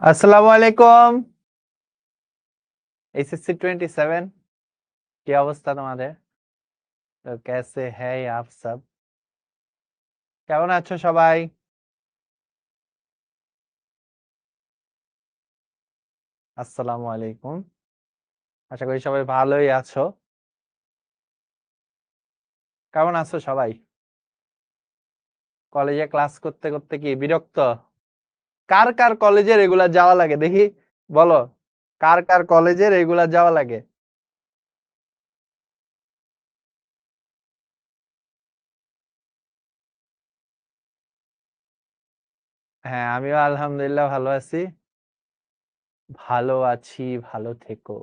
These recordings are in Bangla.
अस्सलाम वालेकुम। एसएससी 27 কি অবস্থা তোমাদের? তো कैसे है आप सब? কেমন আছো সবাই? আসসালামু আলাইকুম। আশা করি সবাই ভালোই আছো। কেমন আছো সবাই? কলেজে ক্লাস করতে করতে কি বিরক্ত? কার কার কলেজে রেগুলার যাওয়া লাগে দেখি, বলো। কার কার কলেজে রেগুলার যাওয়া লাগে? হ্যাঁ, আমিও আলহামদুলিল্লাহ ভালো আছি। ভালো আছি, ভালো থেকো।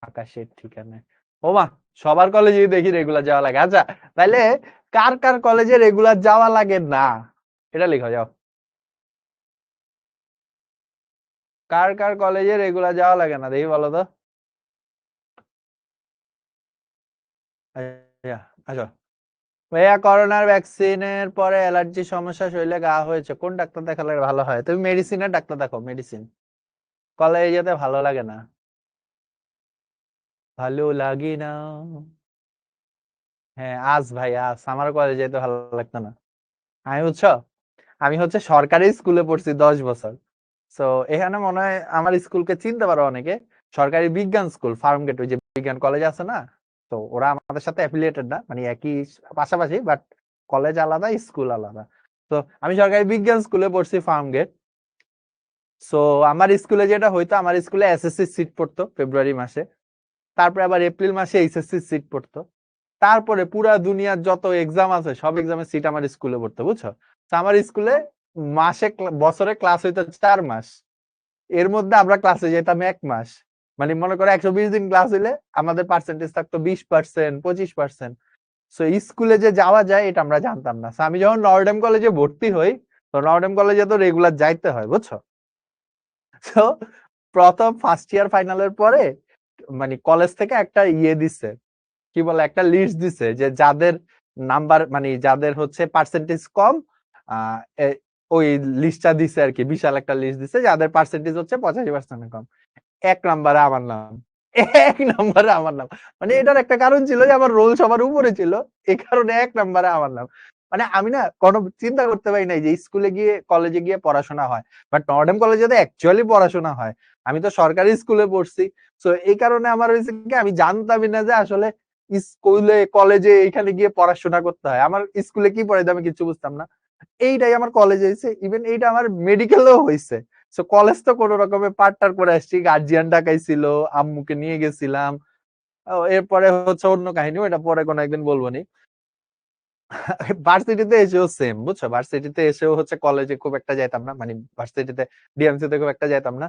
আকাশের ঠিকানায়। ওমা, সবার কলেজে দেখি রেগুলার যাওয়া লাগে। আচ্ছা, তাইলে কার কার কলেজে রেগুলার যাওয়া লাগে না, এটা লিখো যাও। কার কার কলেজে রেগুলার যাওয়া লাগে না দেখি, বলো তো। আচ্ছা, আসো। ভাইয়া, করোনার ভ্যাকসিনের পরে অ্যালার্জি সমস্যা শরীরে গা হয়েছে, কোন ডাক্তার দেখালে ভালো হয়? তুমি মেডিসিনের ডাক্তার দেখো, মেডিসিন। কলেজে যেতে ভালো লাগে না। ভালো লাগে না। হ্যাঁ, আজ ভাই, আজ আমার কলেজে যেতে ভালো লাগতো না। আমি বুঝছো, আমি হচ্ছে সরকারি স্কুলে পড়ছি 10 বছর। তো এখানে মনে হয় আমার স্কুলকে চিনতে পারো অনেকে। সরকারি বিজ্ঞান স্কুল, ফার্ম গেট, ওই যে বিজ্ঞান কলেজ আছে না? তো ওরা আমাদের সাথে অ্যাফিলিয়েটেড না, মানে একই পাশাপাশি, বাট কলেজ আলাদা, স্কুল আলাদা। তো আমি সরকারি বিজ্ঞান স্কুলে পড়ছি, ফার্ম গেট। সো আমার স্কুলে যেটা হইতো, আমার স্কুলে এসএসসি সিট পড়তো ফেব্রুয়ারি মাসে। তারপরে আবার এপ্রিল মাসে এইচএসসি সিট পড়তো। তারপরে পুরা দুনিয়ার যত এক্সাম আছে সব এক্সামের সিট আমার স্কুলে পড়তো, বুঝছো? তো আমার স্কুলে বছরে ক্লাস হইতো 4 মাস। এর মধ্যে আমরা ক্লাসে যেতাম 1 মাস। মানে মনে করো 120 দিন ক্লাস হইলে আমাদের পার্সেন্টেজ থাকতো 20%, 25%। সো স্কুলে যে যাওয়া যায় এটা আমরা জানতাম না। So আমি যখন নর্ডেম কলেজে ভর্তি হই, তো নর্ডেম কলেজে তো রেগুলার যাইতে হয়, বুঝছো? তো প্রথম ফার্স্ট ইয়ার ফাইনালের পরে মানে কলেজ থেকে একটা দিছে, কি বলে, একটা লিস্ট দিছে যে যাদের নাম্বার, মানে যাদের হচ্ছে পার্সেন্টেজ কম, আহ ওই লিস্টটা দিছে আর কি, বিশাল একটা লিস্ট দিছে যাদের পার্সেন্টেজ হচ্ছে 85% কম। 1 নম্বরে আমার নাম। 1 নম্বরে আমার নাম। মানে এটার একটা কারণ ছিল যে আমার রোল সবার উপরে ছিল, এই কারণে 1 নম্বরে আমার নাম। মানে আমি না কোনো চিন্তা করতে পারি নাই যে স্কুলে গিয়ে, কলেজে গিয়ে পড়াশোনা হয়, বাট নর্ডেম কলেজে তো অ্যাকচুয়ালি পড়াশোনা হয়। আমি তো সরকারি স্কুলে পড়ছি। তো এই কারণে আমার হয়েছে কি, আমি জানতামই না যে আসলে স্কুলে, কলেজে এখানে গিয়ে পড়াশোনা করতে হয়। আমার স্কুলে কি পড়াইতো আমি কিছু বুঝতাম না। এইটাই আমার কলেজে হয়েছে, ইভেন এইটা আমার মেডিকেলেও হয়েছে। সো কলেজ তো কোনো রকমে পার্টার করে আসছি, গার্জিয়ান ডাকাইছিল, আম্মুকে নিয়ে গেছিলাম। এরপরে হচ্ছে অন্য কাহিনী, ওটা পরে কোনো একদিন বলবো নি। ভার্সিটিতে এসেও সেম, বুঝছো? ভার্সিটিতে এসেও হচ্ছে কলেজে খুব একটা যাইতাম না, মানে ভার্সিটিতে ডিএমসি তে খুব একটা যাইতাম না।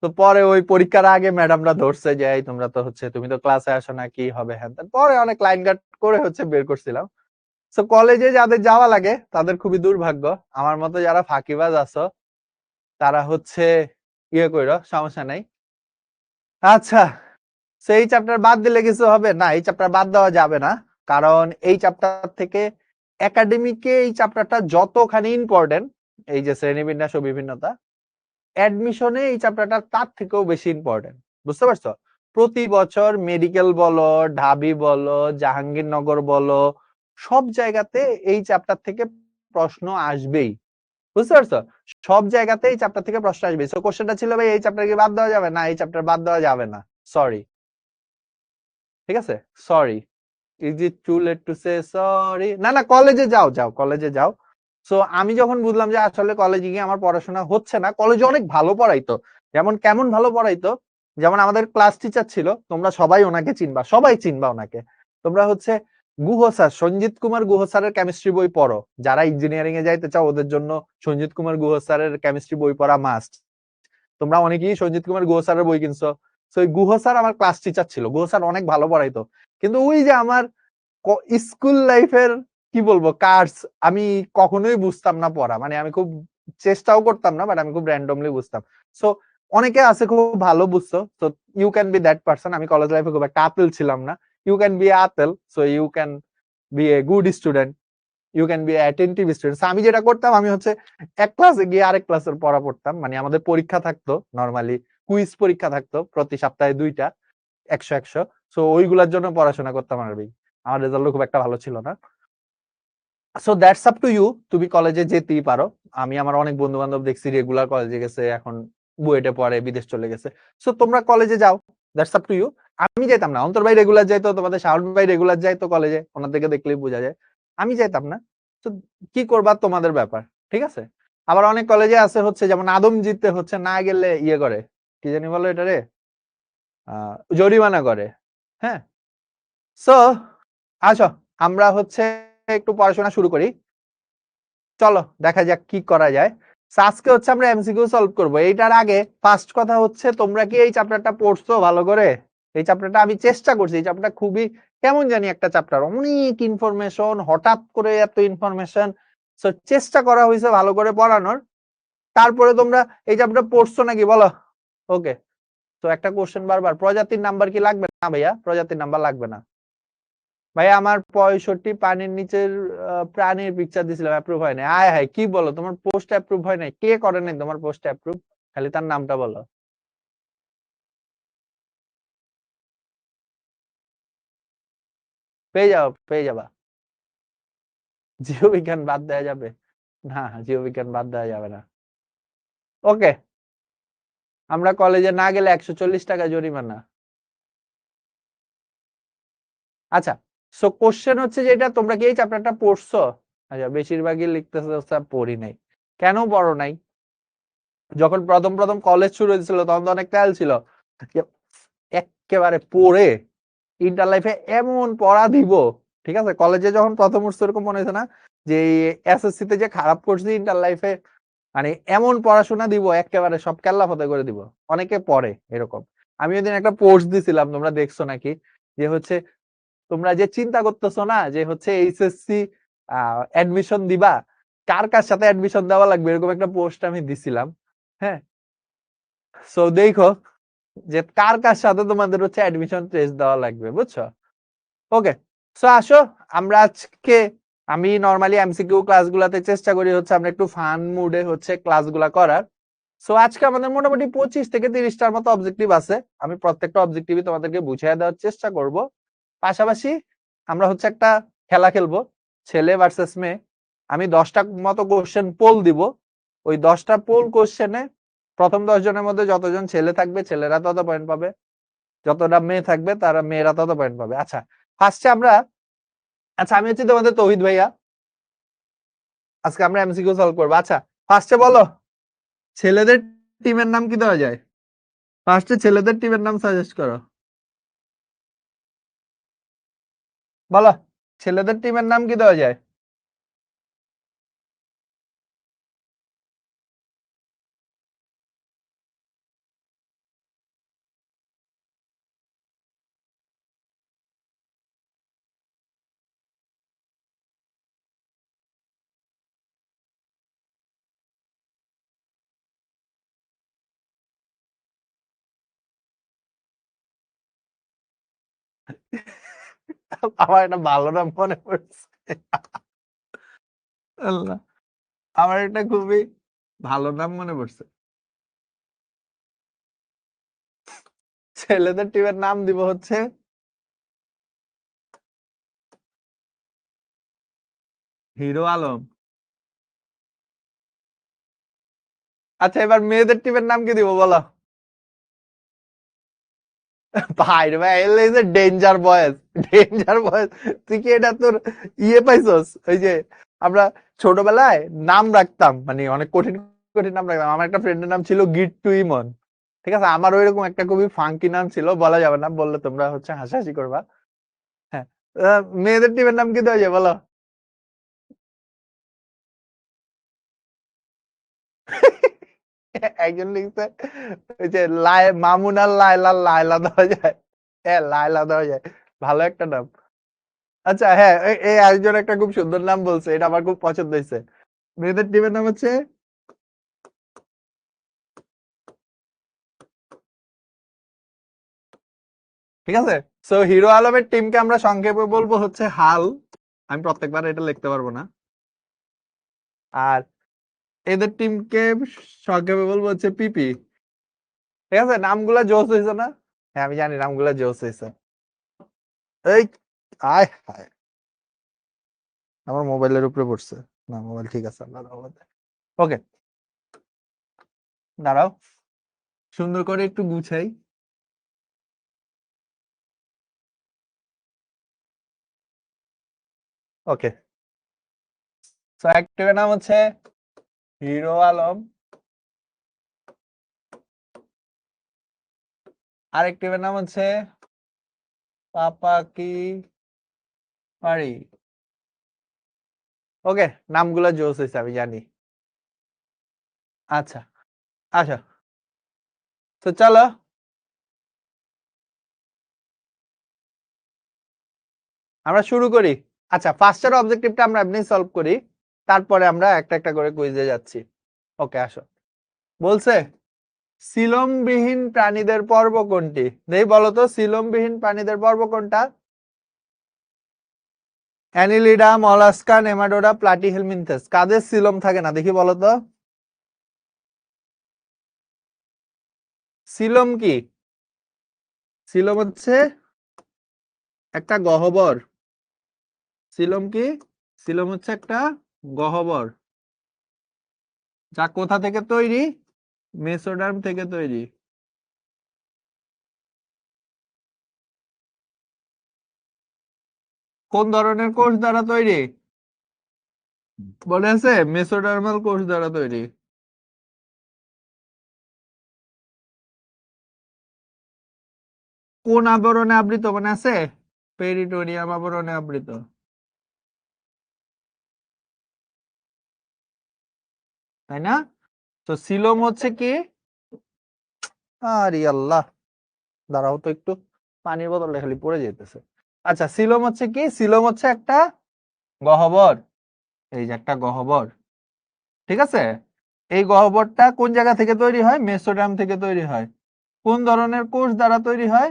তো পরে ওই পরীক্ষার আগে ম্যাডামরা ধরছে যে এই তোমরা তো হচ্ছে, তুমি তো ক্লাসে আসো না, কি হবে হ্যান ত্যান। পরে অনেক লাইন কাট করে হচ্ছে বের করছিলাম। তো কলেজে যাদের যাওয়া লাগে তাদের খুবই দুর্ভাগ্য। আমার মতো যারা ফাঁকিবাজ আছো তারা হচ্ছে ইয়ে কইরো, সমস্যা নাই। আচ্ছা, সেই চ্যাপ্টার বাদ দিলে কিছু হবে না, এই চ্যাপ্টার বাদ দেওয়া যাবে না। কারণ এই চ্যাপ্টার থেকে একাডেমিকে এই চ্যাপ্টারটা যতখানি ইম্পর্টেন্ট, এই যে শ্রেণীবিন্যাস ও বিভিন্নতা, অ্যাডমিশনে এই চ্যাপ্টারটা তার থেকেও বেশি ইম্পর্টেন্ট। বুঝতে পারছো? প্রতি বছর মেডিকেল বলো, ঢাবি বলো, জাহাঙ্গীরনগর বলো, সব জায়গাতে এই চ্যাপ্টার থেকে প্রশ্ন আসবেই। বুঝতে পারছো? সব জায়গাতে এই চ্যাপ্টার থেকে প্রশ্ন আসবে। সো কোশ্চেনটা ছিল, ভাই এই চ্যাপ্টার কি বাদ দেওয়া যাবে? না, এই চ্যাপ্টার বাদ দেওয়া যাবে না। সরি। ঠিক আছে, sorry. Is it too late to say sorry? না না, কলেজে যাও, যাও কলেজে যাও। সো আমি যখন বুঝলাম যে আসলে কলেজে গিয়ে আমার পড়াশোনা হচ্ছে না, কলেজে অনেক ভালো পড়াইতো। যেমন কেমন ভালো পড়াইতো, যেমন আমাদের ক্লাস টিচার ছিল, তোমরা সবাই ওনাকে চিনবা, সবাই চিনবা ওনাকে। তোমরা হচ্ছে গুহ স্যার, সঞ্জিত কুমার গুহ স্যারের কেমিস্ট্রি বই পড়ো। যারা ইঞ্জিনিয়ারিং এ যাইতে চাও ওদের জন্য সঞ্জিত কুমার গুহ স্যারের কেমিস্ট্রি বই পড়া মাস্ট। তোমরা অনেকেই সঞ্জিত কুমার গুহ স্যারের বই কিনছো। তো ওই গুহ স্যার আমার ক্লাস টিচার ছিল, গুহ স্যার অনেক ভালো পড়াইতো। কিন্তু ওই যে আমার স্কুল লাইফের কি বলবো কার্স, আমি কখনোই বুঝতাম না পড়া, মানে আমি খুব চেষ্টাও করতাম না, বাট আমি খুব র্যান্ডমলি বুঝতাম। সো অনেকে আছে খুব ভালো বুঝতো, তো you can be that person. আমি কলেজ লাইফে খুব একটা আপেল ছিলাম না। You can be apple, so you can be a good student. You can be attentive student. আমি যেটা করতাম, আমি হচ্ছে এক ক্লাসে গিয়ে আরেক ক্লাসের পড়া পড়তাম। মানে আমাদের পরীক্ষা থাকতো, নরমালি কুইজ পরীক্ষা থাকতো প্রতি সপ্তাহে 2টা, 100 সো ওইগুলোর জন্য পড়াশোনা করতাম আরবি। আমার রেজাল্ট খুব একটা ভালো ছিল না। So that's up to you, তুমি কলেজে যেতেই পারো। আমি আমার অনেক বন্ধু বান্ধব দেখছি রেগুলার কলেজে গেছে, এখন বুয়েটে পড়ে, বিদেশ চলে গেছে। সো তোমরা কলেজে যাও, দ্যাটস আপ টু ইউ। আমি যেতাম না। অন্তর ভাই রেগুলার যাইতো, তোমাদের শাওন ভাই রেগুলার যাইতো কলেজে, ওনার থেকে দেখলেই বোঝা যায়। আমি যাইতাম না। তো কি করবা তোমাদের ব্যাপার, ঠিক আছে। আবার অনেক কলেজে আছে হচ্ছে, যেমন আদমজিতে হচ্ছে না গেলে ইয়ে করে, কি জানি বলো এটা রে, জরিমানা করে। হ্যাঁ, সো আসো আমরা হচ্ছে একটু পড়াশোনা শুরু করি। চলো দেখা যাক কি করা যায়। আজকে হচ্ছে আমরা এমসিকিউ সলভ করব। এইটার আগে ফার্স্ট কথা হচ্ছে, তোমরা কি এই চ্যাপ্টারটা পড়ছো ভালো করে? এই চ্যাপ্টারটা আমি চেষ্টা করছি, এই চ্যাপ্টারটা খুবই কেমন জানি একটা চ্যাপ্টার, অনেক ইনফরমেশন, হঠাৎ করে এত ইনফরমেশন। সো চেষ্টা করা হয়েছে ভালো করে পড়ানোর। তারপরে তোমরা এই চ্যাপ্টারটা পড়ছো নাকি বলো? ওকে, তো একটা কোশ্চেন বারবার, প্রজাতির নাম্বার কি লাগবে না ভাইয়া? প্রজাতির নাম্বার লাগবে না ভাই। আমার 65 পানির নিচের প্রাণীর পিকচার দিছিলাম, অ্যাপ্রুভ হয় নাই। আয় হায়, কি বলো, তোমার পোস্ট অ্যাপ্রুভ হয় নাই? কে করে নাই তোমার পোস্ট অ্যাপ্রুভ? খালি তার নামটা বলো। পেয়ে যাও, পেয়ে যাবা। জীববিজ্ঞান বাদ দেওয়া যাবে না? জীববিজ্ঞান বাদ দেওয়া যাবে না। ওকে, আমরা কলেজে না গেলে 140 টাকা জরিমানা। আচ্ছা, সো কোশ্চেন হচ্ছে যে, এটা তোমরা কি এই চ্যাপ্টারটা পড়ছো? আচ্ছা, বেশিরভাগই লিখতেছে স্যার পড়ি নাই। কেন পড়ো নাই? যখন প্রথম প্রথম কলেজ শুরু হয়েছিল তখন তো অনেক তেল ছিল, একেবারে পড়ে ইন্টার লাইফে এমন পড়া দিব। ঠিক আছে, কলেজে যখন প্রথম উঠছে এরকম মনে হয়েছে না যে এসএসসি তে যে খারাপ করছি, ইন্টার লাইফে মানে এমন পড়াশোনা দিব, একেবারে সব কেল্লা ফতে করে দিব। অনেকে পড়ে এরকম। আমি ওইদিন একটা পোস্ট দিছিলাম, তোমরা দেখছো নাকি, যে হচ্ছে তোমরা যে চিন্তা করতেছো না যে হচ্ছে এইচএসসি অ্যাডমিশন দিবা, কার কার সাথে অ্যাডমিশন দেওয়া লাগবে, এরকম একটা পোস্ট আমি দিছিলাম। হ্যাঁ, সো দেখো যে কার কার সাথে তোমাদের হচ্ছে অ্যাডমিশন টেস্ট দেওয়া লাগবে, বুঝছো? ওকে, সো আসো আমরা আজকে, আমি নরমালি এমসিকিউ ক্লাসগুলোতে চেষ্টা করি হচ্ছে আমরা একটু ফান মুডে হচ্ছে ক্লাসগুলা করার। সো আজকে আমাদের মোটামুটি 25 থেকে 30টার মতো অবজেক্টিভ আছে। আমি প্রত্যেকটা অবজেক্টিভই তোমাদেরকে বুঝিয়ে দেওয়ার চেষ্টা করব। পাশাপাশি আমরা হচ্ছে একটা খেলা খেলবো, ছেলে ভার্সেস মেয়ে। আমি 10টা মতো কোশ্চেন পোল দিব। ওই 10টা পোল কোশ্চেনে প্রথম 10 জনের মধ্যে যতজন ছেলে থাকবে ছেলেরা তত পয়েন্ট পাবে, যতটা মেয়ে থাকবে তারা মেয়েরা তত পয়েন্ট পাবে। আচ্ছা, ফার্স্টে আমরা, আচ্ছা আমি হচ্ছে তোমাদের তৌহিদ ভাইয়া, আজকে আমরা এমসিকিউ সলভ করবো। আচ্ছা, ফার্স্টে বলো, ছেলেদের টিমের নাম কি দেওয়া যায়? ফার্স্টে ছেলেদের টিমের নাম সাজেস্ট করো, বলো ছেলেদের টিমের নাম কি দেওয়া যায়? আমার একটা ভালো নাম মনে পড়ছে। আল্লাহ, আমার একটা খুবই ভালো নাম মনে পড়ছে। ছেলেদের টিমের নাম দিব হচ্ছে হিরো আলম। আচ্ছা, এবার মেয়েদের টিমের নাম কি দিব বলো? ভাই রে ভাই, এলে যে ডেঞ্জার বয়েজ, ডেঞ্জার বয়েজ। তুই কি এটা তোর ইয়ে পাইছস? ওই যে আমরা ছোটবেলায় নাম রাখতাম, মানে অনেক কঠিন কঠিন নাম রাখতাম। আমার একটা ফ্রেন্ডের নাম ছিল গিট্টু ইমন। ঠিক আছে, আমার ওইরকম একটা খুবই ফাঙ্কি নাম ছিল, বলা যাবে না, বললে তোমরা হচ্ছে হাসাহাসি করবা। হ্যাঁ, মেয়েদের টিমের নাম কি দেওয়া যায় বলো? একজন লিখছে ওই যে মামুনার লায়লা, লায়লা দেওয়া যায়। হ্যাঁ, লায়লা দেওয়া যায়, ভালো একটা নাম। আচ্ছা হ্যাঁ, এই আরেকজন একটা খুব সুন্দর নাম বলছে, এটা আমার খুব পছন্দ হয়েছে। মেয়েদের টিমের নাম হচ্ছে, ঠিক আছে, সো হিরো আলমের টিমকে আমরা সংক্ষেপে বলবো হচ্ছে হাল। আমি প্রত্যেকবার এটা লিখতে পারবো না। আর এদের টিমকে সংক্ষেপে বলবো হচ্ছে পিপি। ঠিক আছে, নামগুলা জোস হয়েছে না? হ্যাঁ আমি জানি নামগুলা জোস হয়েছে। এই আয় হায়, আমার মোবাইলের উপরে পড়ছে। না মোবাইল ঠিক আছে, আল্লাহর রহমতে। ওকে, দাঁড়াও সুন্দর করে একটু গুছাই। ওকে, সো অ্যাক্টিভের নাম হচ্ছে হিরো আলম, আরেক টিমের নাম হচ্ছে পাপা কি পারি। ওকে, নামগুলো জোস হয়েছে আমি জানি। আচ্ছা আচ্ছা, তো চলো আমরা শুরু করি। আচ্ছা, ফার্স্টের অবজেক্টিভটা আমরা এমনি সলভ করি, তারপরে আমরা একটা একটা করে কুইজে যাচ্ছি। ওকে আসো। বলছে সিলোমবিহীন প্রাণীদের পর্ব কোনটি? দেখি বলো তো, সিলোমবিহীন প্রাণীদের পর্ব কোনটা? Annelida, Mollusca, Nematoda, Platyhelminthes. কাদের সিলোম থাকে না দেখি বলো তো? সিলোম কি? সিলোম হচ্ছে একটা গহ্বর। সিলোম কি? সিলোম হচ্ছে একটা গহ্বর, যা কোথা থেকে তৈরি? মেসোডার্ম থেকে তৈরি। কোন ধরনের কোষ দ্বারা তৈরি মনে আছে? মেসোডার্মাল কোষ দ্বারা তৈরি। কোন আবরণে আবৃত মনে আছে? পেরিটোনিয়াম আবরণে আবৃত। তাই না? তো সিলোম হচ্ছে কি? আরে আল্লাহ, দাঁড়াও তো একটু, পানির বোতলটা খালি পড়ে যেতেছে। আচ্ছা, সিলোম হচ্ছে কি? সিলোম হচ্ছে একটা গহ্বর। এই যে একটা গহ্বর, ঠিক আছে? এই গহ্বরটা কোন জায়গা থেকে তৈরি হয়? মেসোডার্ম থেকে তৈরি হয়। কোন ধরনের কোষ দ্বারা তৈরি হয়?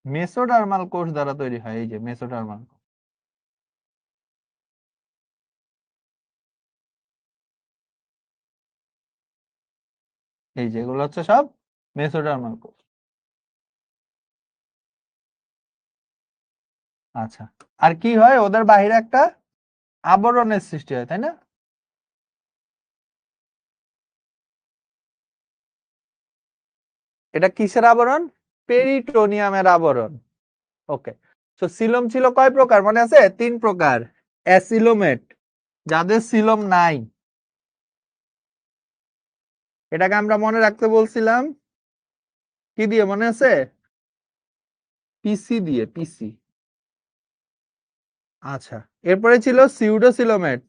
মেসোডার্মাল কোষ দ্বারা তৈরি হয়। এই যে মেসোডার্মাল, এই যে এগুলো হচ্ছে সব মেসোডার্মাল কোষ। আচ্ছা, আর কি হয়? ওদের বাহিরে একটা আবরণের সৃষ্টি হয়, তাই না? এটা কিসের আবরণ? পেরিটোনিয়ামের আবরণ। ওকে, তো সিলোম ছিল কয় প্রকার মনে আছে? 3 প্রকার। অ্যাসিলোমেট, যাদের সিলোম নাই, এটাকে আমরা মনে রাখতে বলছিলাম কি দিয়ে মনে আছে? পিসি দিয়ে, পিসি। আচ্ছা, এরপরে ছিল সিউডোসিলোমেট।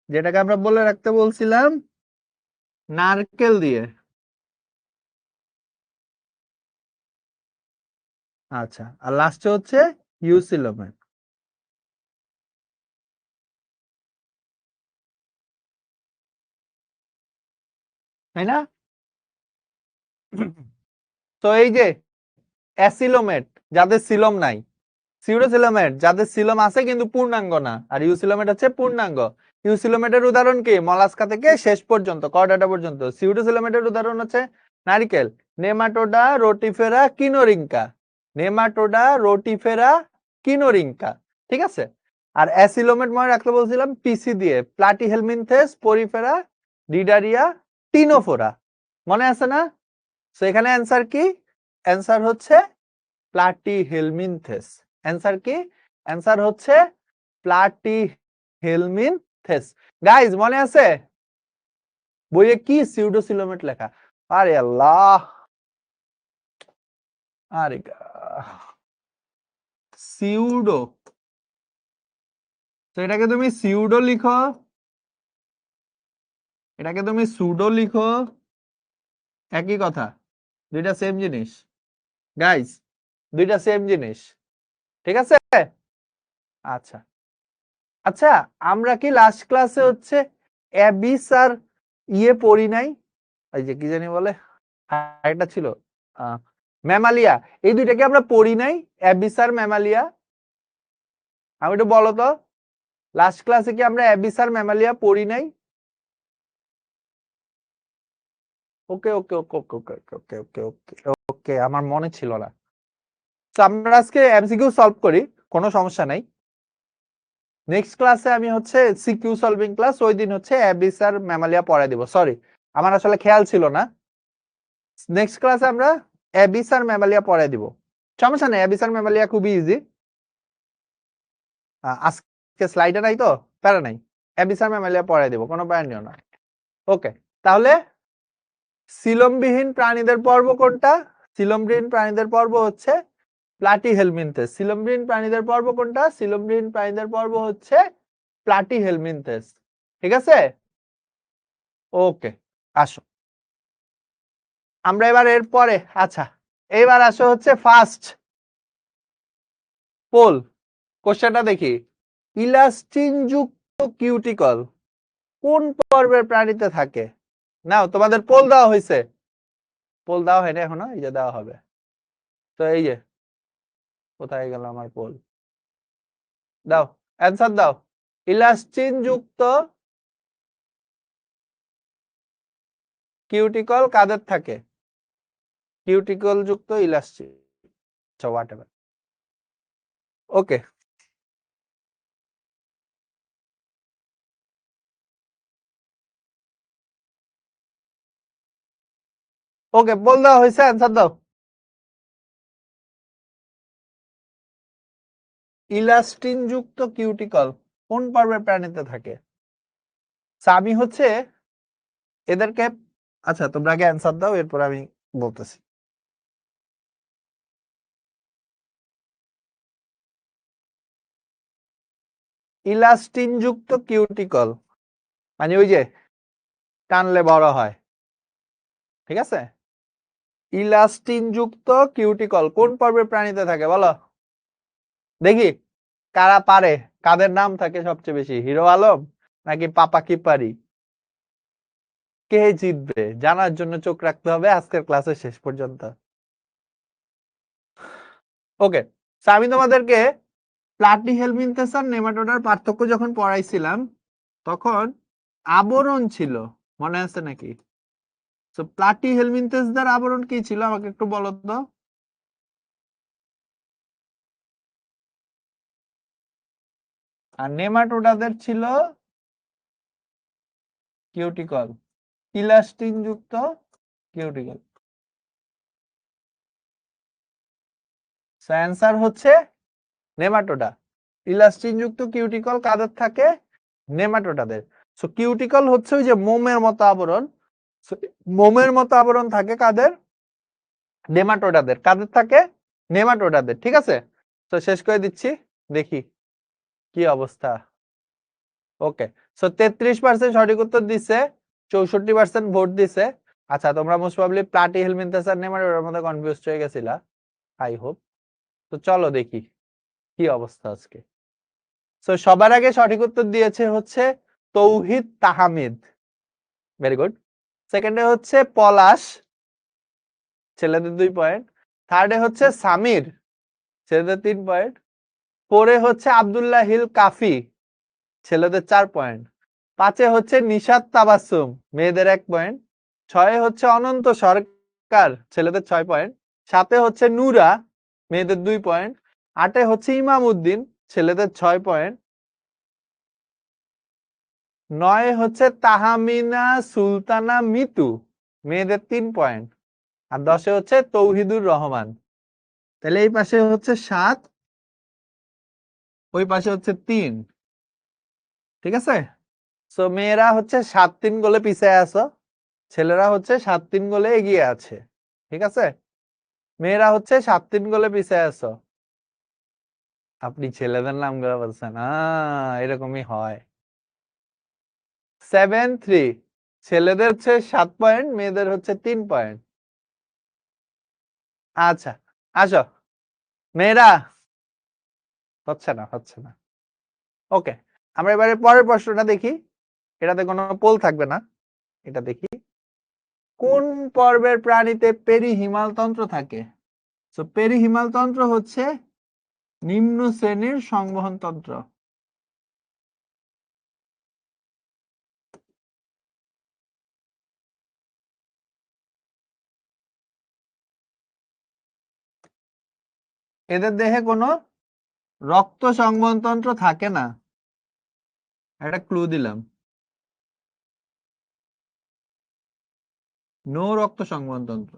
যেটাকে আমরা বলে রাখতে বলছিলাম নারকেল দিয়ে। আচ্ছা, আর লাস্টে হচ্ছে ইউসিলোমেট, তাই না? তো এই যে অ্যাসিলোমেট, যাদের সিলোম নাই, সিউডোসিলোমেট যাদের সিলোম আছে কিন্তু পূর্ণাঙ্গ না, আর ইউসিলোমেট হচ্ছে পূর্ণাঙ্গ। ইউসিলোমেটের উদাহরণ কি? মলাস্কা থেকে শেষ পর্যন্ত, কর্ডাটা পর্যন্ত। সিউডোসিলোমেটের উদাহরণ হচ্ছে নারিকেল, নেমাটোডা, রোটিফেরা, কিনোরিঙ্কা। নেমাটোডা, রোটিফেরা, কিনোরিঙ্কা, ঠিক আছে? আর অ্যাসিলোমেট মনে রাখতে বলছিলাম পিসি দিয়ে, প্লাটিহেলমিনথেস, পরিফেরা, ডিডারিয়া, টিনোফোরা। মনে আছে না? তো এখানে অ্যান্সার কি? অ্যান্সার হচ্ছে প্লাটিহেলমিনথেস। অ্যান্সার কি? অ্যান্সার হচ্ছে প্লাটিহেলমিনথেস। গাইজ মনে আছে বইয়ে কি সিউডোসিলোমেট লেখা? আরে আল্লাহ, আরে সিউডো, তো এটাকে তুমি সিউডো লিখো, এটাকে তুমি সুডো লিখো, একই কথা, দুইটা সেম জিনিস। গাইজ, দুইটা সেম জিনিস, ঠিক আছে? আচ্ছা আচ্ছা, আমরা কি লাস্ট ক্লাসে হচ্ছে অ্যাবিস আর ইয়ে পড়ি নাই? এই যে কি জানি বলে, আরেকটা ছিল ম্যামালিয়া, এই দুইটাকে আমরা পড়ি নাই? অ্যাবিসার ম্যামালিয়া, আমি একটু বলো তো, লাস্ট ক্লাসে কি আমরা অ্যাবিসার ম্যামালিয়া পড়ি নাই? ওকে ওকে ওকে ওকে ওকে ওকে ওকে ওকে ওকে আমার মনে ছিল না। তো আমরা আজকে এমসিকিউ সলভ করি, কোনো সমস্যা নাই। নেক্সট ক্লাসে আমি হচ্ছে সিকিউ সলভিং ক্লাস, ওই দিন হচ্ছে অ্যাবিসার ম্যামালিয়া পড়াই দিব। সরি, আমার আসলে খেয়াল ছিল না। নেক্সট ক্লাসে আমরা অ্যাবিসার ম্যামালিয়া পড়াই দিব, সমস্যা নেই, অ্যাবিসার ম্যামালিয়া খুবই ইজি। আজকে স্লাইডে নাই তো, প্যারা নাই, অ্যাবিসার ম্যামালিয়া পড়াই দিব, কোনো প্যারা নিও না। ওকে, তাহলে সিলোমবিহীন প্রাণীদের পর্ব কোনটা? সিলোমবিহীন প্রাণীদের পর্ব হচ্ছে প্লাটিহেলমিনথেস। সিলোমবিহীন প্রাণীদের পর্ব কোনটা? সিলোমবিহীন প্রাণীদের পর্ব হচ্ছে প্লাটিহেলমিনথেস। ঠিক আছে, ওকে। আসো আমরা এবার এর পরে, আচ্ছা এবার আসো হচ্ছে ফার্স্ট পোল কোশ্চেনটা দেখি। ইলাস্টিন যুক্ত কিউটিকল কোন পর্বের প্রাণীতে থাকে? নাও তোমাদের পোল দেওয়া হয়েছে, পোল দেওয়া হয়নি এখনো, এই যে দেওয়া হবে। তো এই যে, কোথায় গেল আমার পোল, দাও অ্যান্সার দাও। ইলাস্টিন যুক্ত কিউটিকল কাদের থাকে? কিউটিকল যুক্ত ইলাস্টিন, আচ্ছা হোয়াটএভার, ওকে। ওকে পোল দেওয়া হয়েছে, অ্যান্সার দাও। ইলাস্টিন যুক্ত কিউটিকল কোন পর্বের প্রাণীতে থাকে? আমি হচ্ছে এদেরকে, আচ্ছা তোমরা আগে অ্যান্সার দাও, এরপর আমি বলতেছি। ইলাস্টিন যুক্ত কিউটিকল মানে ওই যে টানলে বড় হয়, ঠিক আছে? ইলাস্টিন যুক্ত কিউটিকল কোন পর্বের প্রাণীতে থাকে বলো দেখি, কারা পারে, কাদের নাম থাকে সবচেয়ে বেশি, হিরো আলম নাকি পাপা কিপারি? কে জিতবে জানার জন্য চোখ রাখতে হবে আজকের ক্লাসের শেষ পর্যন্ত। ওকে, আমি তোমাদেরকে প্লাটিহেলমিনথেস আর নেমাটোডার পার্থক্য যখন পড়াইছিলাম তখন আবরণ ছিল, মনে আছে নাকি? তো প্লাটিহেলমিনথেসদের আবরণ কি ছিল আমাকে একটু বলো তো। আর নেমাটোডাদের ছিল কিউটিকল, ইলাস্টিন যুক্ত কিউটিকল। অ্যান্সার হচ্ছে নেমাটোডা। ইলাস্টিন যুক্ত কিউটিকল কাদের থাকে? নেমাটোডাদের। সো কিউটিকল হচ্ছে ওই যে মোমের মতো আবরণ, মোমের মতো আবরণ থাকে কাদের? নেমাটোডাদের। কাদের থাকে? নেমাটোডাদের, ঠিক আছে। তো শেষ করে দিচ্ছি, দেখি কি অবস্থা। ওকে, সো 33% সঠিক উত্তর দিছে, 64% ভোট দিছে। আচ্ছা তোমরা মোস্ট প্রবাবলি প্লাটিহেলমিনথেস আর নেমাটোডার মধ্যে কনফিউজড হয়ে গেছিলা, আই হোপ। তো চলো দেখি কি অবস্থা আজকে। সো সবার আগে সঠিক উত্তর দিয়েছে হচ্ছে তৌহিদ তাহমিদ, ভেরি গুড। সেকেন্ডে হচ্ছে পলাশ, ছেলেদের 2 পয়েন্ট। থার্ডে হচ্ছে সামির, ছেলেদের 3 পয়েন্ট। ফোরে হচ্ছে আব্দুল্লাহ হিল কাফি, ছেলেদের 4 পয়েন্ট। 5-এ হচ্ছে নিশাত তাবাসসুম, মেয়েদের 1 পয়েন্ট। 6-এ হচ্ছে অনন্ত সরকার, ছেলেদের 6 পয়েন্ট। 7-এ হচ্ছে নূরা, মেয়েদের 2 পয়েন্ট। 8-এ হচ্ছে ইমাম উদ্দিন, ছেলেদের 6 পয়েন্ট। 9-এ হচ্ছে তাহমিনা সুলতানা মিতু, মেয়েদের 3 পয়েন্ট। আর 10-এ হচ্ছে তৌহিদুর রহমান। তাহলে এই পাশে হচ্ছে 7, ওই পাশে হচ্ছে 3, ঠিক আছে। সো মেয়েরা হচ্ছে 7-3 গোলে পিছিয়ে আছো, ছেলেরা হচ্ছে 7-3 গোলে এগিয়ে আছে, ঠিক আছে। মেয়েরা হচ্ছে 7-3 গোলে পিছিয়ে আছো। আপনি ছেলেদের নামগুলো বলছেন, এরকমই হয়। 7-3, ছেলেদের হচ্ছে 7 পয়েন্ট, মেয়েদের হচ্ছে 3 পয়েন্ট। আচ্ছা আসো মেয়েরা, হচ্ছে না হচ্ছে না। ওকে, আমরা এবারে পরের প্রশ্নটা দেখি, এটাতে কোনো পোল থাকবে না, এটা দেখি। কোন পর্বের প্রাণীতে পেরিহিমালতন্ত্র থাকে? তো পেরিহিমালতন্ত্র হচ্ছে নিম্ন শ্রেণীর সংবহন তন্ত্র। এদের দেহে কোনো রক্ত সংবহন তন্ত্র থাকে না। একটা ক্লু দিলাম, নো রক্ত সংবহন তন্ত্র।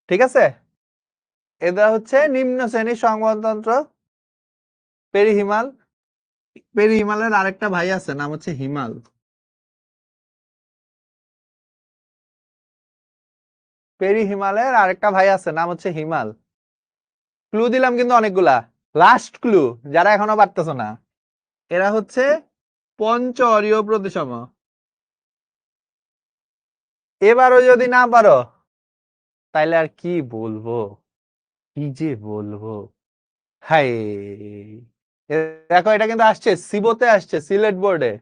ঠিক আছে, এদের হচ্ছে নিম্ন শ্রেণীর সংবহন তন্ত্র পেরিহিমাল। পেরিহিমালের আরেকটা ভাই আছে, নাম হচ্ছে হিমাল। পেরিহিমালের আরেকটা ভাই আছে, নাম হচ্ছে হিমাল। ক্লু দিলাম কিন্তু অনেকগুলা। লাস্ট ক্লু, যারা এখনো পারতেছ না, এরা হচ্ছে পঞ্চ অরীয় প্রতিসম। এবারও যদি না পারো তাইলে আর কি বলবো, কি যে বলবো। হাই, দেখো এটা কিন্তু আসছে সিবোতে, আসছে সিলেট বোর্ডে।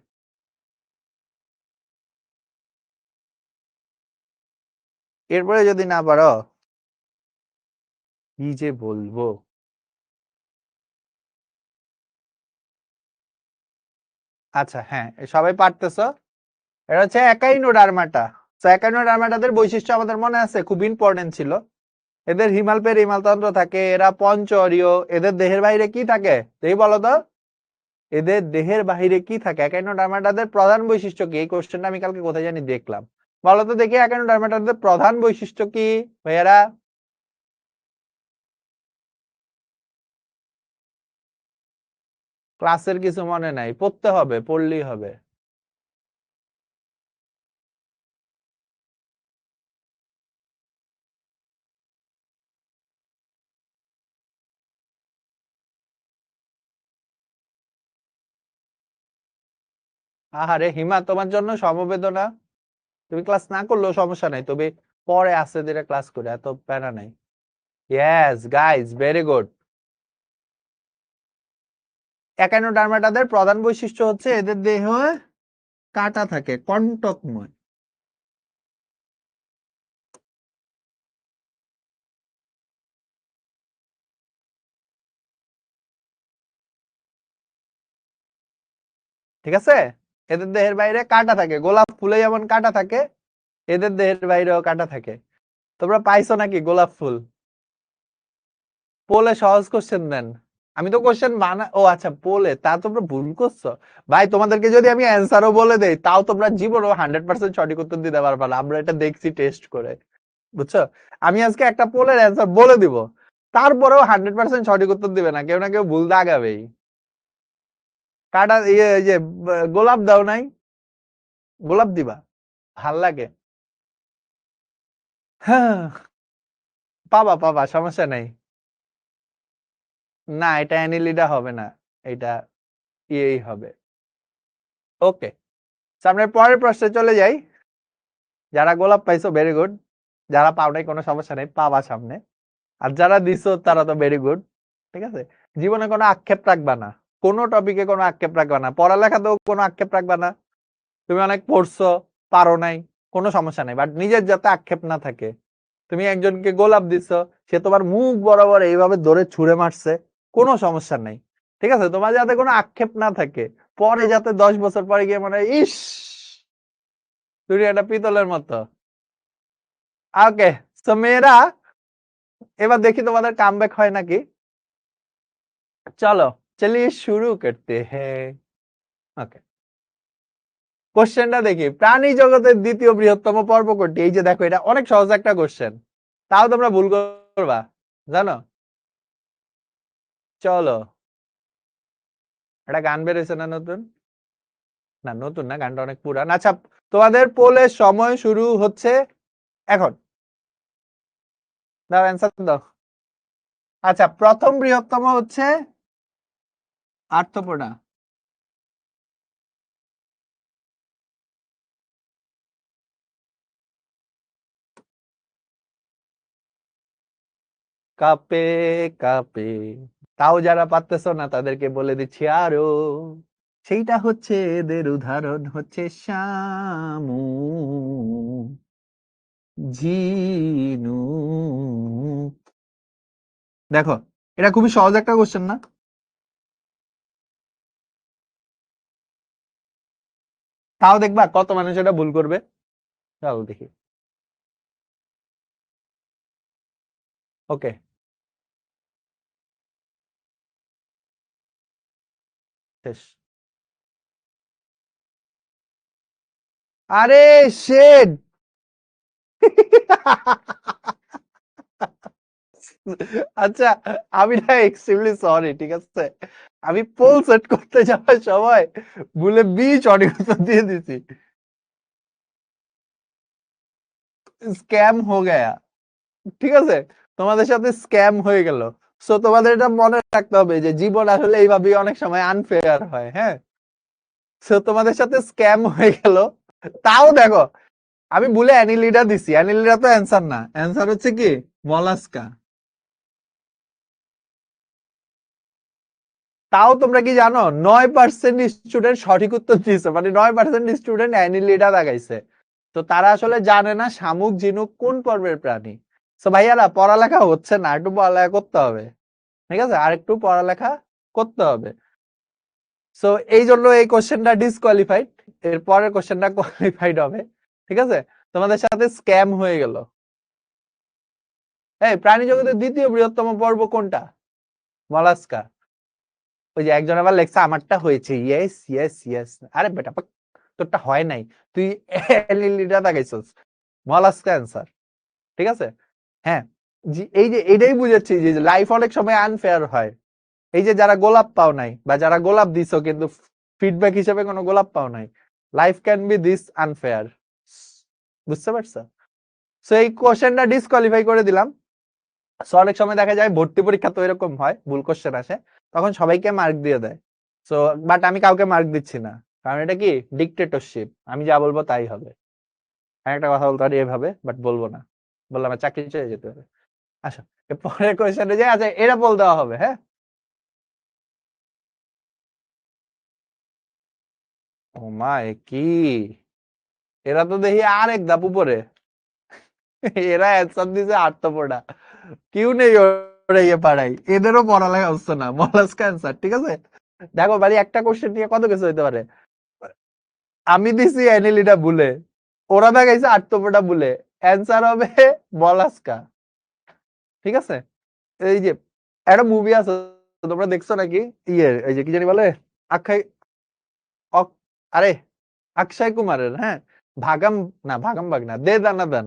এরপরে যদি না পারো কি যে বলবো। আচ্ছা হ্যাঁ, সবাই পারতেছ। এটা হচ্ছে একাইনোডার্মাটা। তো একাইনোডার্মাটাদের বৈশিষ্ট্য আমাদের মনে আছে, খুব ইম্পর্টেন্ট ছিল। এদের হিমাল পেরিহিমালতন্ত্র থাকে, এরা পঞ্চ অরীয়। এদের দেহের বাইরে কি থাকে দেখি বলো তো, এদের দেহের বাহিরে কি থাকে? একাইনোডার্মাটাদের প্রধান বৈশিষ্ট্য কি? এই কোশ্চেনটা আমি কালকে কোথায় জানি দেখলাম। বলো তো দেখি, একাইনোডার্মাটাদের প্রধান বৈশিষ্ট্য কি ভাইয়ারা? ক্লাসের কিছু মনে নাই, পড়তে হবে, পড়লেই হবে। আহারে হিমা, তোমার জন্য সমবেদনা। তুমি ক্লাস না করলেও সমস্যা নাই, তবে পরে আসতে দিলে ক্লাস করে, এত প্যারা নাই। Yes guys, very good. একাইনোডার্মাটাদের প্রধান বৈশিষ্ট্য হচ্ছে এদের দেহে কাঁটা থাকে, কণ্টকময়। ঠিক আছে, এদের দেহের বাইরে কাঁটা থাকে, গোলাপ ফুলে যেমন কাঁটা থাকে, এদের দেহের বাইরেও কাঁটা থাকে। তোমরা পাইছো নাকি গোলাপ ফুল? পোলে সহজ কোশ্চেন দেন। আমি তো কোশ্চেন ও আচ্ছা পোলে, তা তোমরা ভুল করছো। ভাই তোমাদেরকে যদি আমি অ্যান্সারও বলে দেই, তাও তোমরা জীবনও 100% সঠিক উত্তর দিতে পারবে না। আমরা এটা দেখছি টেস্ট করে, বুঝছো? আমি আজকে একটা পোলের অ্যান্সার বলে দিব, তারপরেও 100% সঠিক উত্তর দিবে না, কেউ না কেউ ভুল দাগাবেই। কাটা ইয়ে যে গোলাপ দাও নাই, গোলাপ দিবা, ভাল লাগে। হ্যাঁ, পাবা পাবা, সমস্যা নাই। না, এটা অ্যানিলিডা হবে না, এটা ইয়েই হবে। ওকে, আমরা পরের প্রশ্নে চলে যাই। যারা গোলাপ পাইছো ভেরি গুড, যারা পাও নাই কোনো সমস্যা নেই, পাবা সামনে। আর যারা দিছো তারা তো ভেরি গুড। ঠিক আছে, জীবনে কোনো আক্ষেপ রাখবা না, কোনো টপিকে কোনো আক্ষেপ রাখবা না, পড়ালেখাতেও কোনো আক্ষেপ রাখবা না। তুমি অনেক পড়ছো, পারো নাই, কোনো সমস্যা নাই, বাট নিজের যাতে আক্ষেপ না থাকে। তুমি একজনকে গোলাপ দিছো, সে তোমার মুখ বরাবর এইভাবে ধরে ছুঁড়ে মারছে, কোনো সমস্যা নাই। ঠিক আছে, তোমার যাতে কোনো আক্ষেপ না থাকে, পরে যাতে 10 বছর পরে গিয়ে মনে হয় ইস, তুমি একটা পিতলের মতো। ওকে, তো মেয়েরা, এবার দেখি তোমাদের কামব্যাক হয় নাকি। চলো চলিয়ে শুরু করতে হ্যাঁ। ওকে, কোশ্চেনটা দেখি, প্রাণী জগতের দ্বিতীয় বৃহত্তম পর্ব কোনটি? এই যে দেখো, এটা অনেক সহজ একটা কোশ্চেন, তাও তোমরা ভুল করবা, জানো? চলো, একটা গান বেরোয়েছে না নতুন? না নতুন না, গানটা অনেক পুরান। আচ্ছা, তোমাদের পোলের সময় শুরু হচ্ছে এখন। দাও অ্যান্সার দাও। আচ্ছা, প্রথম বৃহত্তম হচ্ছে আর্থ্রোপোডা। কাপে কাপে, তাও যারা পারতেছো না তাদেরকে বলে দিচ্ছি আরো, সেইটা হচ্ছে এদের উদাহরণ হচ্ছে শামু ঝিনু। দেখো, এটা খুবই সহজ একটা কোশ্চেন না? তাও দেখবা কত মানুষ এটা ভুল করবে। চলো দেখি। ওকে, শেষ। আরে শেড। আচ্ছা, আমি না এক্সট্রিমলি সরি, ঠিক আছে? আমি পোল সেট করতে যাওয়ার সময় ভুলে বি সঠিক উত্তর দিয়ে দিছি। স্ক্যাম হো গয়া, ঠিক আছে? তোমাদের সাথে স্ক্যাম হয়ে গেল। সো তোমাদের এটা মনে রাখতে হবে যে জীবন আসলে এইভাবে অনেক সময় আনফেয়ার হয়, হ্যাঁ? সো তোমাদের সাথে স্ক্যাম হয়ে গেল। তাও দেখো, আমি ভুলে অ্যানিলিডা দিছি। অ্যানিলিডা তো অ্যান্সার না, অ্যান্সার হচ্ছে কি মলাস্কা। তাও তোমরা কি জানো 9% স্টুডেন্ট সঠিক উত্তর দিয়েছে, মানে 9% স্টুডেন্ট অ্যানিলিডা লাগাইছে। তো তারা আসলে জানে না শামুক ঝিনুক কোন পর্বের প্রাণী। তো ভাইয়ারা পড়ালেখা হচ্ছে না, একটু পড়ালেখা করতে হবে, ঠিক আছে? আর একটু পড়ালেখা করতে হবে। সো এই জন্য এই কোশ্চেনটা ডিসকোয়ালিফাইড। এর পরের কোশ্চেনটা কোয়ালিফাইড হবে, ঠিক আছে? তোমাদের সাথে স্ক্যাম হয়ে গেল। এই প্রাণী জগতের দ্বিতীয় বৃহত্তম পর্ব কোনটা? মলাস্কা। ওই যে একজন আবার লেখছে আমারটা হয়েছে, ইয়েস ইয়েস ইয়েস। আরে বেটা তোরটা হয় নাই, তুই এলিলিটা দেখাইছস। মলাস্কা অ্যান্সার, ঠিক আছে? হ্যাঁ, এই যে এটাই বুঝাচ্ছি যে লাইফ অনেক সময় আনফেয়ার হয়। এই যে যারা গোলাপ পাও নাই বা যারা গোলাপ দিছো কিন্তু ফিডব্যাক হিসেবে কোনো গোলাপ পাও নাই, life can be this unfair. বুঝতে পারছো? সো এই কোশ্চেনটা ডিসকোয়ালিফাই করে দিলাম। সো অনেক সময় দেখা যায় ভর্তি পরীক্ষা তো এরকম হয়, ভুল কোশ্চেন আসে, তখন সবাইকে মার্ক দিয়ে দেয়। সো বাট আমি কাউকে মার্ক দিচ্ছি না, কারণ এটা কি ডিক্টেটরশিপ, আমি যা বলবো তাই হবে। আমি একটা কথা বলতে পারি এভাবে, বাট বলবো না, বললে আমার চাকরি চলে যেতে হবে। আচ্ছা, পরের কোশ্চেনে যে আচ্ছা এটা বল দেওয়া হবে, হ্যাঁ? ও মা, কি এরা তো দেখি আরেক ধাপ উপরে। এরা অ্যান্সার দিছে আত্মপড়া, কিউ নেই ওরা ইয়ে পাড়াই, এদেরও পড়ালেখা হচ্ছে না। মলাস্কা অ্যান্সার, ঠিক আছে? দেখো ভাই, একটা কোশ্চেন নিয়ে কত কিছু হইতে পারে। আমি দিছি অ্যানিলিটা ভুলে, ওরা দেখাইছে আত্মপড়া ভুলে, অ্যান্সার হবে মলাস্কা, ঠিক আছে? এই যে একটা মুভি আছে, তোমরা দেখছো নাকি? ইয়ে এই যে কি জানি বলে, অক্ষয় আরে অক্ষয় কুমারের, হ্যাঁ, ভাগাম না, ভাগাম ভাগ না, দে দানাদান।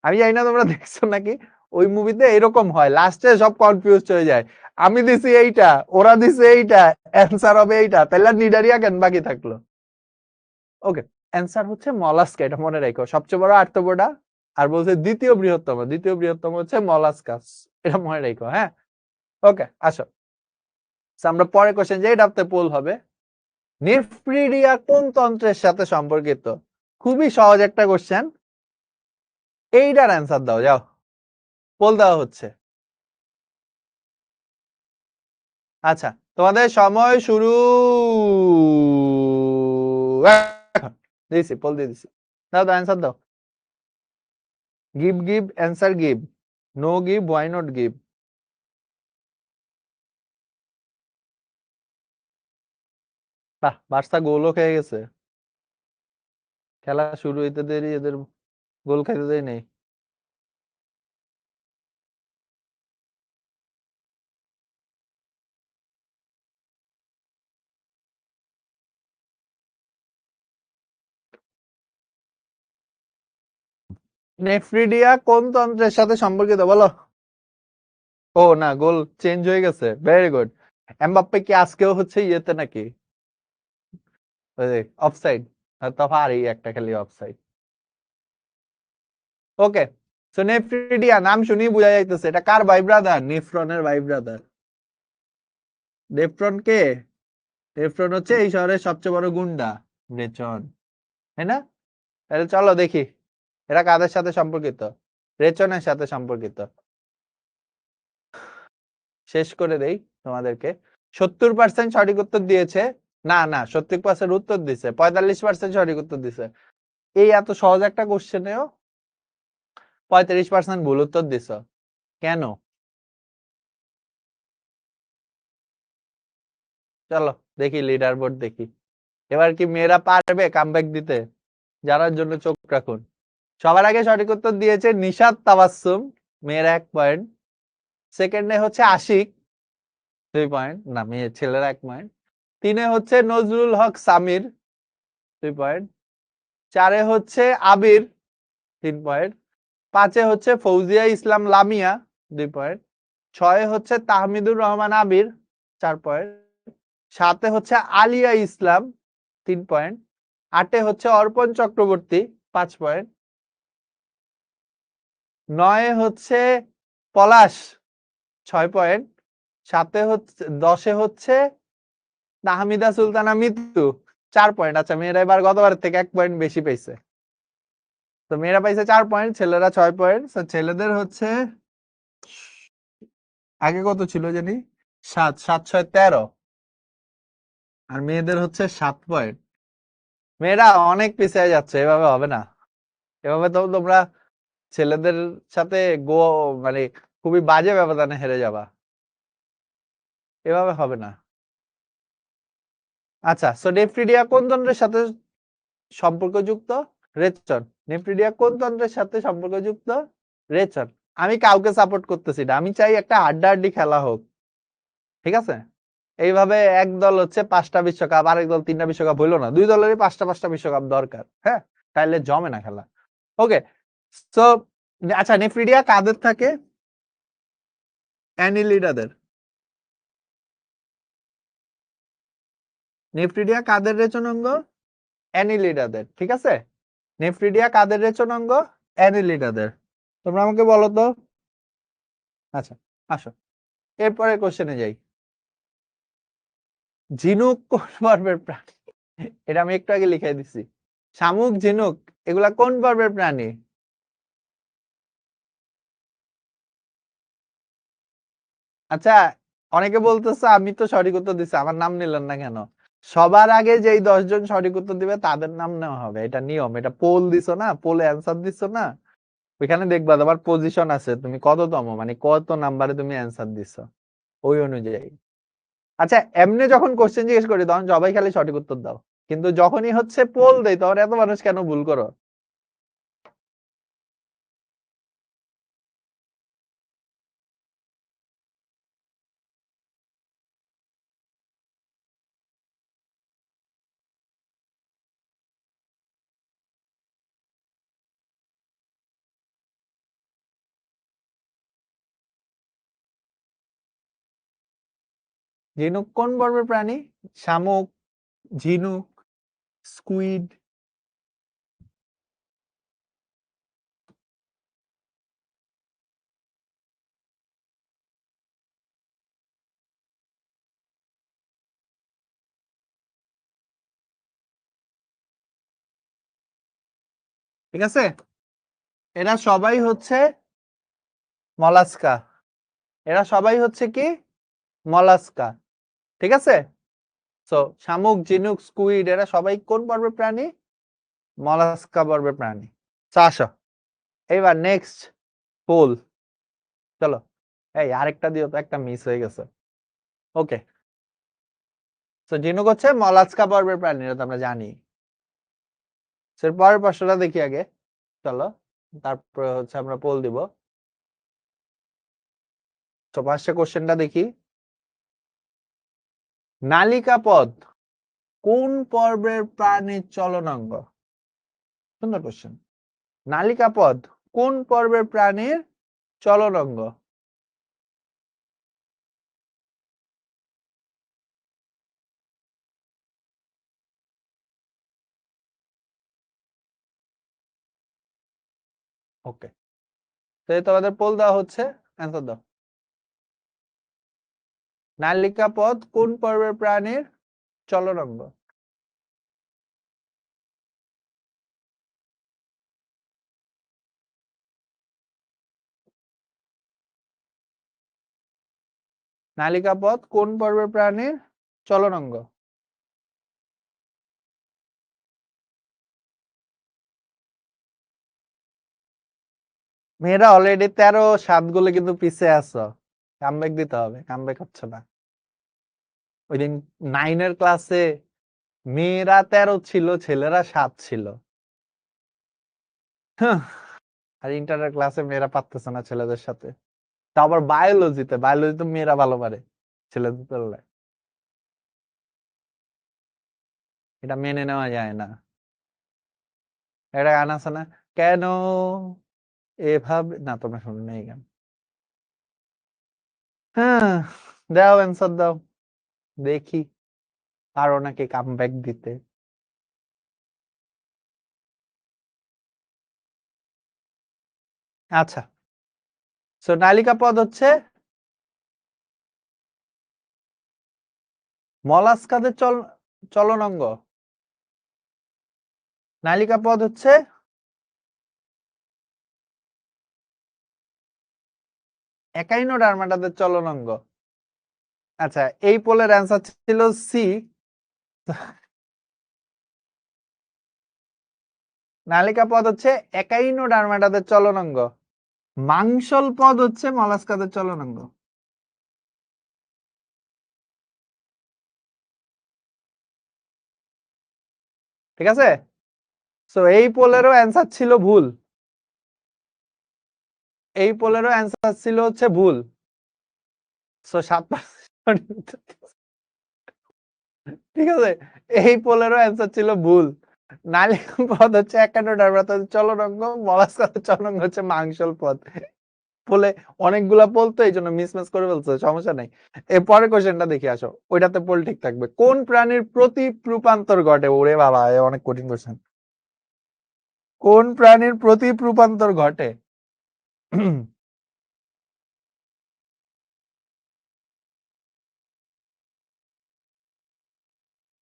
আমি জানি না তোমরা দেখছো নাকি। ওই মুভিতে এরকম হয়, লাস্টে সব কনফিউজ হয়ে যায়। আমি দিছি এইটা, ওরা দিছে এইটা, অ্যান্সার হবে এইটা, তাহলে নিডারিয়া কেন বাকি থাকলো? ওকে, অ্যান্সার হচ্ছে মলাস্কা, এটা মনে রাখো। সবচেয়ে বড় আর্থ্রোপোডা, আর বলছে দ্বিতীয় বৃহত্তম, দ্বিতীয় বৃহত্তম হচ্ছে মলাস্কাস, এটা মনে রাখো, হ্যাঁ? ওকে, আসো আমরা পরের কোশ্চেন যে এটাতে পোল হবে। নেফ্রিডিয়া কোন তন্ত্রের সাথে সম্পর্কিত? খুবই সহজ একটা কোশ্চেন, এইটার অ্যান্সার দাও, যাও। পোল দেওয়া হচ্ছে। আচ্ছা, তোমাদের সময় শুরু এখন। দিছি, পোল দিয়ে দিছি। দাও দাও, অ্যান্সার দাও। Give give answer give, no give why not give. বাহ, বার্সা গোলও খেয়ে গেছে। খেলা শুরু হইতে দেরি, এদের গোল খাইতে দেরি নেই। নেফ্রিডিয়া কোন তন্ত্রের সাথে সম্পর্কিত বলো? ও না, গোল চেঞ্জ হয়ে গেছে, ভেরি গুড। এমবাপ্পে কি আজকেও হচ্ছে ইয়েতে নাকি অফসাইড? তফা আর এই একটা খালি অফসাইড। ওকে, সো নেফ্রিডিয়া নাম শুনেই বোঝা যাইতেছে এটা কার ভাই ব্রাদার? নেফ্রনের ভাই ব্রাদার। নেফ্রন কে? নেফ্রন হচ্ছে এই শহরের সবচেয়ে বড় গুন্ডা, রেচন, তাই না? তাহলে চলো দেখি এরা কাদের সাথে সম্পর্কিত। রেচনের সাথে সম্পর্কিত। শেষ করে দেই তোমাদেরকে। 70% সঠিক উত্তর দিয়েছে না না, 70% উত্তর দিছে, 45% সঠিক উত্তর দিছে। এই এত সহজ একটা কোশ্চেনেও 35% ভুল উত্তর দিছ কেন? চলো দেখি লিডার বোর্ড দেখি, এবার কি মেয়েরা পারবে কামব্যাক দিতে? জানার জন্য চোখ রাখুন। সবার আগে সঠিক উত্তর দিয়েছে নিশাত তাবাসসুম, মেয়েরা 1 পয়েন্ট। সেকেন্ডে হচ্ছে আশিক 2 পয়েন্ট, না মেয়ে ছেলেরা 1 পয়েন্ট। 3-এ হচ্ছে নজরুল হক সামির 2 পয়েন্ট। 4-এ হচ্ছে আবির 3 পয়েন্ট। 5-এ হচ্ছে ফৌজিয়া ইসলাম লামিয়া 2 পয়েন্ট। 6-এ হচ্ছে তাহমিদুর রহমান আবির 4 পয়েন্ট। 7-এ হচ্ছে আলিয়া ইসলাম 3 পয়েন্ট। 8-এ হচ্ছে অর্পণ চক্রবর্তী 5 পয়েন্ট। 9-এ হচ্ছে পলাশ 6 পয়েন্ট। 7-এ হচ্ছে 10-এ হচ্ছে তাহমিদা সুলতানা মিতু 4 পয়েন্ট। আচ্ছা মেয়েরা এবার গতবার থেকে 1 পয়েন্ট বেশি পেয়েছে, তো মেয়েরা পাইছে 4 পয়েন্ট, ছেলেরা 6 পয়েন্ট। ছেলেদের হচ্ছে আগে কত ছিল জানি, 7, 7, 6, 13, আর মেয়েদের হচ্ছে 7 পয়েন্ট। মেয়েরা অনেক পিছিয়ে যাচ্ছে, এভাবে হবে না। এভাবে তো তোমরা ছেলেদের সাথে গো মানে খুবই বাজে ব্যবধানে হেরে যাবা, এভাবে হবে না। আচ্ছা, সো নেফ্রিডিয়া কোন তন্ত্রের সাথে সম্পর্কযুক্ত? রেচন। নেফ্রিডিয়া কোন তন্ত্রের সাথে সম্পর্কযুক্ত? রেচন। আমি কাউকে সাপোর্ট করতেছি না, আমি চাই একটা হাড্ডাহাড্ডি খেলা হোক, ঠিক আছে? এইভাবে এক দল হচ্ছে 5টা বিশ্বকাপ, আরেক দল 3টা বিশ্বকাপ হইলো না, 2 দলেরই 5টা বিশ্বকাপ দরকার, হ্যাঁ, তাইলে জমে না খেলা। ওকে, সো আচ্ছা নেফ্রিডিয়া কাদের থাকে? অ্যানিলিডাদের। নেফ্রিডিয়া কাদের রেচনাঙ্গ? অ্যানিলিডাদের, ঠিক আছে? নেফ্রিডিয়া কাদের রেচনাঙ্গ? অ্যানিলিডাদের। তোমরা আমাকে বলো তো। আচ্ছা আসো, এরপরে কোশ্চেনে যাই। ঝিনুক কোন পর্বের প্রাণী? এটা আমি একটু আগে লিখে দিছি। শামুক, ঝিনুক এগুলা কোন পর্বের প্রাণী? আচ্ছা, অনেকে বলতেছে আমি তো সঠিক উত্তর দিচ্ছি, আমার নাম নিলেন না কেন? সবার আগে যেই 10 জন সঠিক উত্তর দিবে তাদের নাম নেওয়া হবে, এটা নিয়ম। এটা পোল দিছো না, পোলে অ্যান্সার দিছো না, ওইখানে দেখবা তোমার পজিশন আছে, তুমি কততম মানে কত নাম্বারে তুমি অ্যান্সার দিছো ওই অনুযায়ী। আচ্ছা এমনি যখন কোশ্চেন জিজ্ঞেস করি তখন সবাই খালি সঠিক উত্তর দাও, কিন্তু যখনই হচ্ছে পোল দেই তখন এত মানুষ কেন ভুল করো? ঝিনুক কোন পর্বের প্রাণী? শামুক, ঝিনুক, স্কুইড। ঠিক আছে, এরা সবাই হচ্ছে মলাস্কা। এরা সবাই হচ্ছে কি? মলাস্কা, ঠিক আছে? সো শামুক, ঝিনুক, স্কুইড এরা সবাই কোন পর্বের প্রাণী? মলাস্কা পর্বের প্রাণী। So, আসো এবার নেক্সট পোল, চলো। এই আরেকটা দিও তো, একটা মিস হয়ে গেছে। ওকে, তো ঝিনুক হচ্ছে মলাস্কা পর্বের প্রাণী, এটা তো আমরা জানি। পরের প্রশ্নটা দেখি আগে, চলো, তারপরে হচ্ছে আমরা পোল দিব। তো ফার্স্টে কোশ্চেনটা দেখি। নালিকা পদ কোন পর্বের প্রাণীর চলনাঙ্গ? সুন্দর কোশ্চেন। নালিকা পদ কোন পর্বের প্রাণীর চলনাঙ্গ? ওকে, তো তোমাদের পোল দেওয়া হচ্ছে, অ্যান্সার দাও। নালিকা পদ কোন পর্বের প্রাণীর চলনাঙ্গ? নালিকা পদ কোন পর্বের প্রাণীর চলনাঙ্গ? মেয়েরা অলরেডি 13-7 গোলে কিন্তু পিছে আছো, কামব্যাক দিতে হবে, কামব্যাক হচ্ছে না। ওই দিন 9 এর ক্লাসে মেয়েরা 13 ছিল, ছেলেরা 7 ছিল। আর ইন্টারের ক্লাসে মেয়েরা পারতেছে না ছেলেদের সাথে। তা আবার বায়োলজিতে মেয়েরা ভালো পারে ছেলেদের তুলনায়। এটা মেনে নেওয়া যায় না। এটা গান আছে না, কেন এভাবে, না তোমরা শুনো না এই গান। হ্যাঁ, দাও অ্যান্সার দাও, দেখি পারো নাকি কামব্যাক দিতে। আচ্ছা, সো নালিকা পদ হচ্ছে মলাস্কাদের চলনাঙ্গ। নালিকা পদ হচ্ছে একাইনোডার্মাটাদের চলনাঙ্গ। আচ্ছা, এই পোলের অ্যান্সার ছিল সি। নালিকা পদ হচ্ছে একাইনোডার্মাটাদের চলনাঙ্গ, মাংসল পদ হচ্ছে মলাস্কাদের চলনাঙ্গ। ঠিক আছে, সো এই পোলেরও অ্যান্সার ছিল ভুল, এই পোলেরও অ্যান্সার ছিল হচ্ছে ভুল। সো 7%। ঠিক আছে, এই পোলেরও অ্যান্সার ছিল ভুল। নালিকা পদ হচ্ছে একাইনোডার্মাটাদের চলনাঙ্গ, মলাস্কাদের চলনাঙ্গ হচ্ছে মাংসল পদ। বলে অনেকগুলা পোল তো এই জন্য মিসম্যাচ করে ফেলছে, সমস্যা নাই। এরপরের কোশ্চেনটা দেখে আসো, ওইটাতে পোল ঠিক থাকবে। কোন প্রাণীর প্রতি রূপান্তর ঘটে? ওরে বাবা, অনেক কঠিন কোশ্চেন। কোন প্রাণীর প্রতি রূপান্তর ঘটে?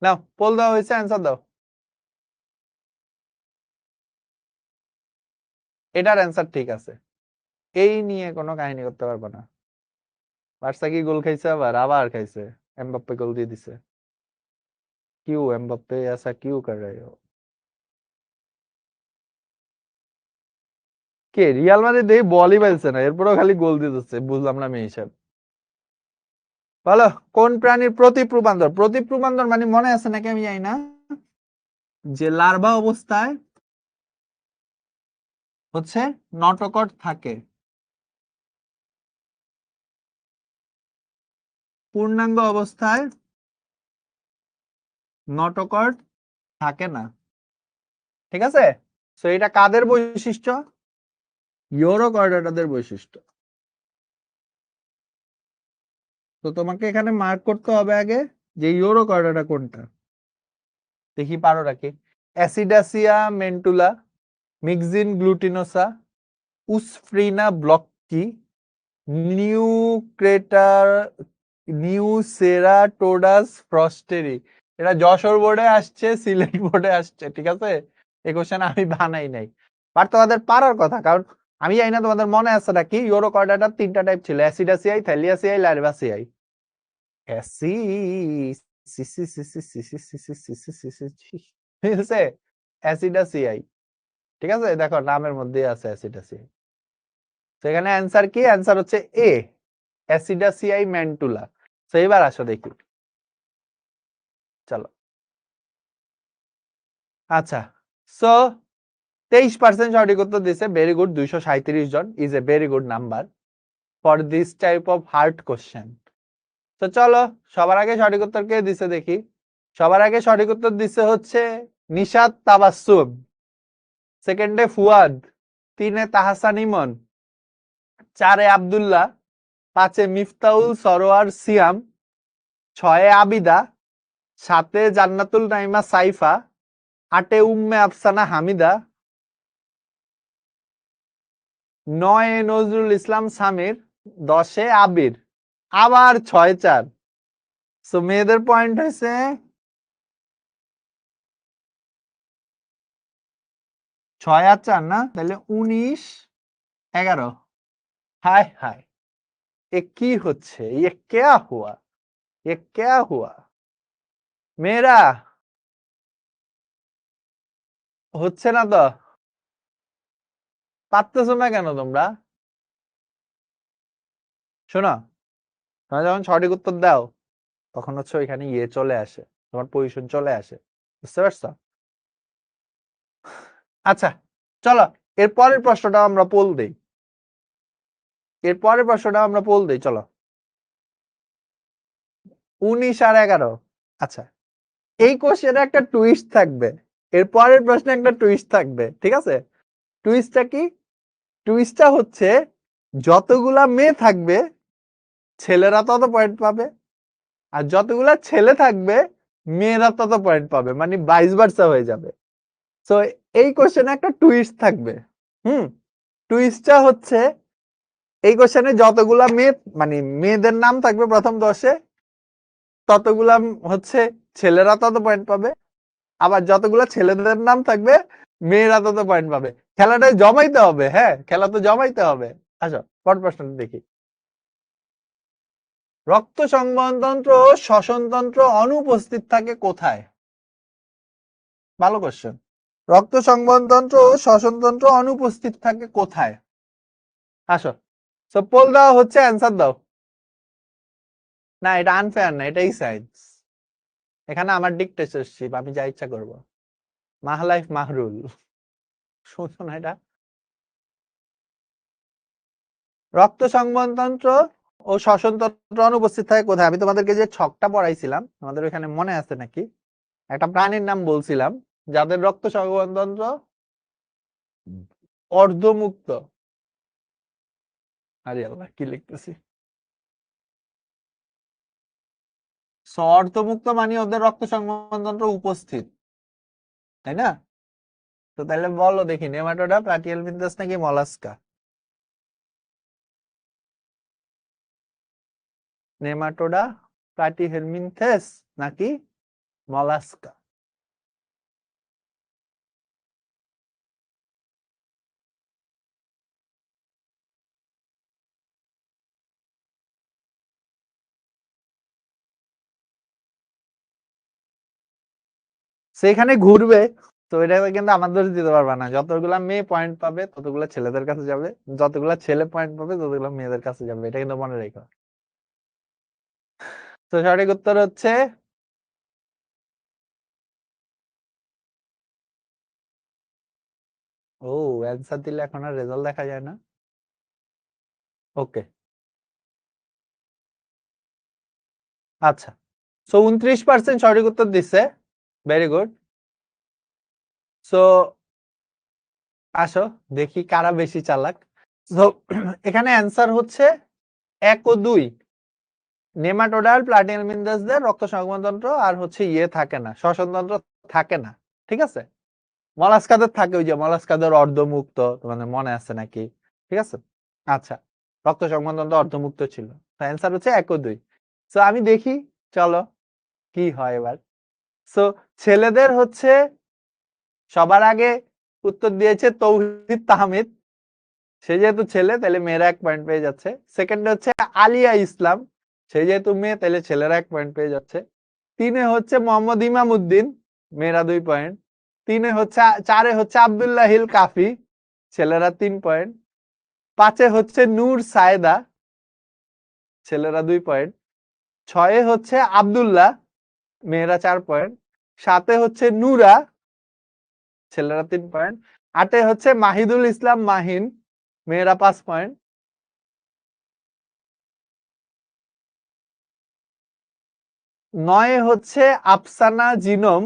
নাও, পোল দেওয়া হয়েছে, অ্যান্সার দাও। এটার অ্যান্সার ঠিক আছে, এই নিয়ে কোনো কাহিনী করতে পারবো না। বার্সা কি গোল খাইছে, আবার আবার খাইছে, এমবাপ্পে গোল দিয়ে দিছে। क्यों एम्बाप्पे ऐसा क्यों कर रहे हो? কে রিয়াল মাদ্রিদ এই বলই পাইছে না, এরপরও খালি গোল দিতেছে, বুঝলাম না আমি হিসাব। বলো, কোন প্রাণীর প্রতি রূপান্তর? প্রতি রূপান্তর মানে মনে আছে নাকি আমি জানি না, যে লার্ভা অবস্থায় হচ্ছে নটকট থাকে, পূর্ণাঙ্গ অবস্থায় নটকট থাকে না। ঠিক আছে, তো এটা কাদের বৈশিষ্ট্য? ইউরোকর্ডাটাদের বৈশিষ্ট্য। তো তোমাকে এখানে মার্ক করতে হবে আগে যে ইউরোকর্ডাটা কোনটা। দেখি পারো নাকি। অ্যাসিডাসিয়া মেন্টুলা, মিক্সিন গ্লুটিনোসা, উসফ্রিনা ব্লক্কি, নিউক্রেটার নিউসেরাটোডাস ফ্রস্টেরি। এটা যশোর বোর্ডে আসছে, সিলেট বোর্ডে আসছে, ঠিক আছে। এই কোশ্চেন আমি বানাই নাই, বাট তোমাদের পারার কথা, কারণ আমি জানি না তোমাদের মনে আছে নাকি, ইউরোকর্ডাটার 3টা টাইপ ছিল, অ্যাসিডাসিয়াই, থ্যালিয়াসিয়াই, লার্ভাসিয়াই। অ্যাসি সি সি সি সি সি সি সি সি সি সি সি সি। ঠিক আছে, অ্যাসিডাসিয়াই। ঠিক আছে, দেখো নামের মধ্যে আছে অ্যাসিডাসিয়াই। তো এখানে অ্যান্সার কি? অ্যান্সার হচ্ছে এ, অ্যাসিডাসিয়াই ম্যান্টুলা। তো এবার আসো দেখি, চলো। আচ্ছা, সো 23% সঠিক উত্তর দিছে, ভেরি গুড। 237 জন is a very good number for this type of hard question. তো চলো, সবার আগে সঠিক উত্তর কে দিছে দেখি। সবার আগে সঠিক উত্তর দিছে হচ্ছে নিশাত তাবাসসুম, সেকেন্ডে ফুয়াদ, 3-এ তাহসান ইমন, 4-এ আব্দুল্লাহ, 5-এ মিফতাউল সরোয়ার সিয়াম, 6-এ আবিদা, 7-এ জান্নাতুল নাইমা সাইফা, 8-এ উম্মে আফসানা হামিদা, 9-এ নজরুল ইসলাম সামির, 10-এ আবির, আবার 6-4। সো মেয়েদের পয়েন্ট হয়েছে 6 আর 4 না, তাহলে 19-11। হায় হায়, এ কি হচ্ছে, ये क्या हुआ, ये क्या हुआ? মেয়েরা হচ্ছে না তো, পারতেছো না কেন তোমরা? শোনো, তোমরা যখন সঠিক উত্তর দাও তখন হচ্ছে ওইখানে ইয়ে চলে আসে, তোমার পজিশন চলে আসে, বুঝতে পারছো? আচ্ছা চলো, এর পরের প্রশ্নটা আমরা পোল দেই, চলো। 19 আর 11। আচ্ছা, এই কোশ্চেনে একটা টুইস্ট থাকবে, এর পরের প্রশ্নে একটা টুইস্ট থাকবে, ঠিক আছে? টুইস্টটা কি? টুইস্টটা হচ্ছে যতগুলা মেয়ে থাকবে ছেলেরা তত পয়েন্ট পাবে, আর যতগুলা ছেলে থাকবে মেয়েরা তত পয়েন্ট পাবে, মানে ভাইস ভার্সা হয়ে যাবে। তো এই কোশ্চেনে একটা টুইস্ট থাকবে। টুইস্টটা হচ্ছে এই কোশ্চেনে যতগুলা মেয়ে, মানে মেয়েদের নাম থাকবে প্রথম 10-এ, ততগুলা হচ্ছে ছেলেরা তত পয়েন্ট পাবে, আবার যতগুলা ছেলেদের নাম থাকবে মেয়েরা তত পয়েন্ট পাবে। খেলাটা জমাইতে হবে, হ্যাঁ খেলা তো জমাইতে হবে। আসো পরের প্রশ্নটা দেখি। রক্ত সংবহনতন্ত্র ও শ্বসনতন্ত্র অনুপস্থিত থাকে কোথায়? ভালো কোশ্চেন। রক্ত সংবহনতন্ত্র ও শ্বসনতন্ত্র অনুপস্থিত থাকে কোথায়? আসো, সো পোল দাও, হচ্ছে অ্যান্সার দাও। না, এটা আনফেয়ার না, এটাই সায়েন্স। এখানে আমার ডিকটেটরশিপ, আমি যা ইচ্ছা করব। মাহলাইফ মাহরুল, শুনছো না এটা? রক্ত সংবহনতন্ত্র ও শ্বসনতন্ত্র অনুপস্থিত থাকে কোথায়? আমি তোমাদেরকে যে ছকটা পড়াইছিলাম, তোমাদের ওখানে মনে আছে নাকি? একটা প্রাণীর নাম বলছিলাম যাদের রক্ত সংবহনতন্ত্র অর্ধমুক্ত। আরে আল্লাহ, কি লিখতেছি! অর্ধমুক্ত মানে ওদের রক্ত সংবহনতন্ত্র উপস্থিত, তাই না? তো তাহলে বলো দেখি, নেমাটোডা, প্লাটিহেলমিনথাস নাকি মলাস্কা? নেমাটোডা, প্লাটিহেলমিনথাস নাকি মলাস্কা? সেখানে ঘুরবে, তো এটা কিন্তু আমাদের দিতে পারবা না। যতগুলা মেয়ে পয়েন্ট পাবে ততগুলা ছেলেদের কাছে যাবে, যতগুলা ছেলে পয়েন্ট পাবে ততগুলা মেয়েদের কাছে যাবে, এটা কিন্তু মনে রেখো। তো সঠিক উত্তর হচ্ছে ও, অ্যান্সার দিলে এখন আর রেজাল্ট দেখা যায় না। ওকে, আচ্ছা, সো 29% সঠিক উত্তর দিচ্ছে, ভেরি গুড। সো আসো দেখি কারা বেশি চালাক। সো এখানে অ্যান্সার হচ্ছে 1 ও 2। নেমাটোডাল প্লাটিহেলমিনথাসদের রক্ত সংবহনতন্ত্র আর হচ্ছে ইয়ে থাকে না, শ্বসনতন্ত্র থাকে না, ঠিক আছে? মলাস্কাদের থাকে, ওই যে মলাস্কাদের অর্ধমুক্ত, তোমাদের মনে আছে নাকি? ঠিক আছে, আচ্ছা, রক্ত সংবহনতন্ত্র অর্ধমুক্ত ছিল। তো অ্যান্সার হচ্ছে 1 ও 2। সো আমি দেখি, চলো কি হয় এবার। সো ছেলেদের হচ্ছে সবার আগে উত্তর দিয়েছে তৌহিদ তাহমিদ, সে যেহেতু ছেলে তাহলে মেয়েরা 1 পয়েন্ট পেয়ে যাচ্ছে। সেকেন্ডে হচ্ছে আলিয়া ইসলাম, সে যেহেতু মেয়ে তাহলে ছেলেরা 1 পয়েন্ট পেয়ে যাচ্ছে। 3-এ হচ্ছে মোহাম্মদ ইমাম উদ্দিন, মেয়েরা 2 পয়েন্ট। 3-এ হচ্ছে 4-এ হচ্ছে আব্দুল্লাহিল কাফি, ছেলেরা 3 পয়েন্ট। 5-এ হচ্ছে নূর সায়েদা, ছেলেরা 2 পয়েন্ট। 6-এ হচ্ছে আব্দুল্লাহ, মেয়েরা 4 পয়েন্ট। 7-এ হচ্ছে নূরা, ছেলেরা 3 পয়েন্ট। 8-এ হচ্ছে মাহিদুল ইসলাম মাহিন, মেয়েরা 5 পয়েন্ট। 9-এ হচ্ছে আফসানা জিনম,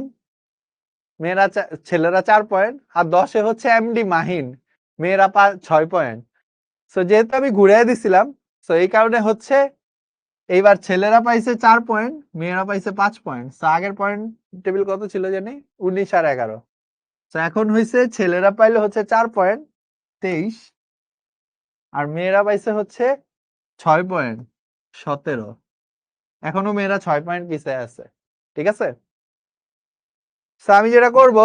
মেয়েরা ছেলেরা 4 পয়েন্ট। আর 10-এ হচ্ছে এমডি মাহিন, মেয়েরা 6 পয়েন্ট। সো যেহেতু আমি ঘুরিয়ে দিছিলাম, সো এই কারণে হচ্ছে এইবার ছেলেরা পাইছে 4 পয়েন্ট, মেয়েরা পাইছে 5 পয়েন্ট। সো আগের পয়েন্ট টেবিল কত ছিল জানি? 19 আর 11। তো এখন হয়েছে ছেলেরা পাইলে হচ্ছে 4 পয়েন্ট, 23, আর মেয়েরা পাইছে হচ্ছে 6 পয়েন্ট, 17। এখনো মেয়েরা 6 পয়েন্ট পিছিয়ে আছে, ঠিক আছে? সো আমি যেটা করব,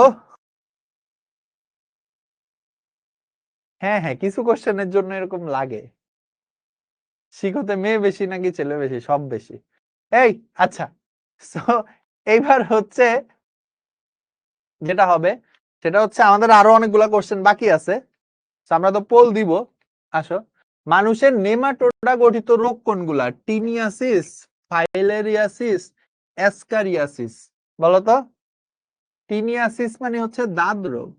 হ্যাঁ হ্যাঁ, কিছু কোশ্চেনের জন্য এরকম লাগে। শিখতে মেয়ে বেশি নাকি ছেলে বেশি? সব বেশি। এই আচ্ছা, সো এইবার হচ্ছে যেটা হবে সেটা হচ্ছে আমাদের আরো অনেকগুলা কোশ্চেন বাকি আছে। আমরা তো পোল দিব। আসো, মানুষের নেমাটোডা গঠিত রোগ কোনগুলা? Taeniasis, filariasis, ascariasis. বলো তো। টিনিয়াসিস মানে হচ্ছে দাঁত রোগ।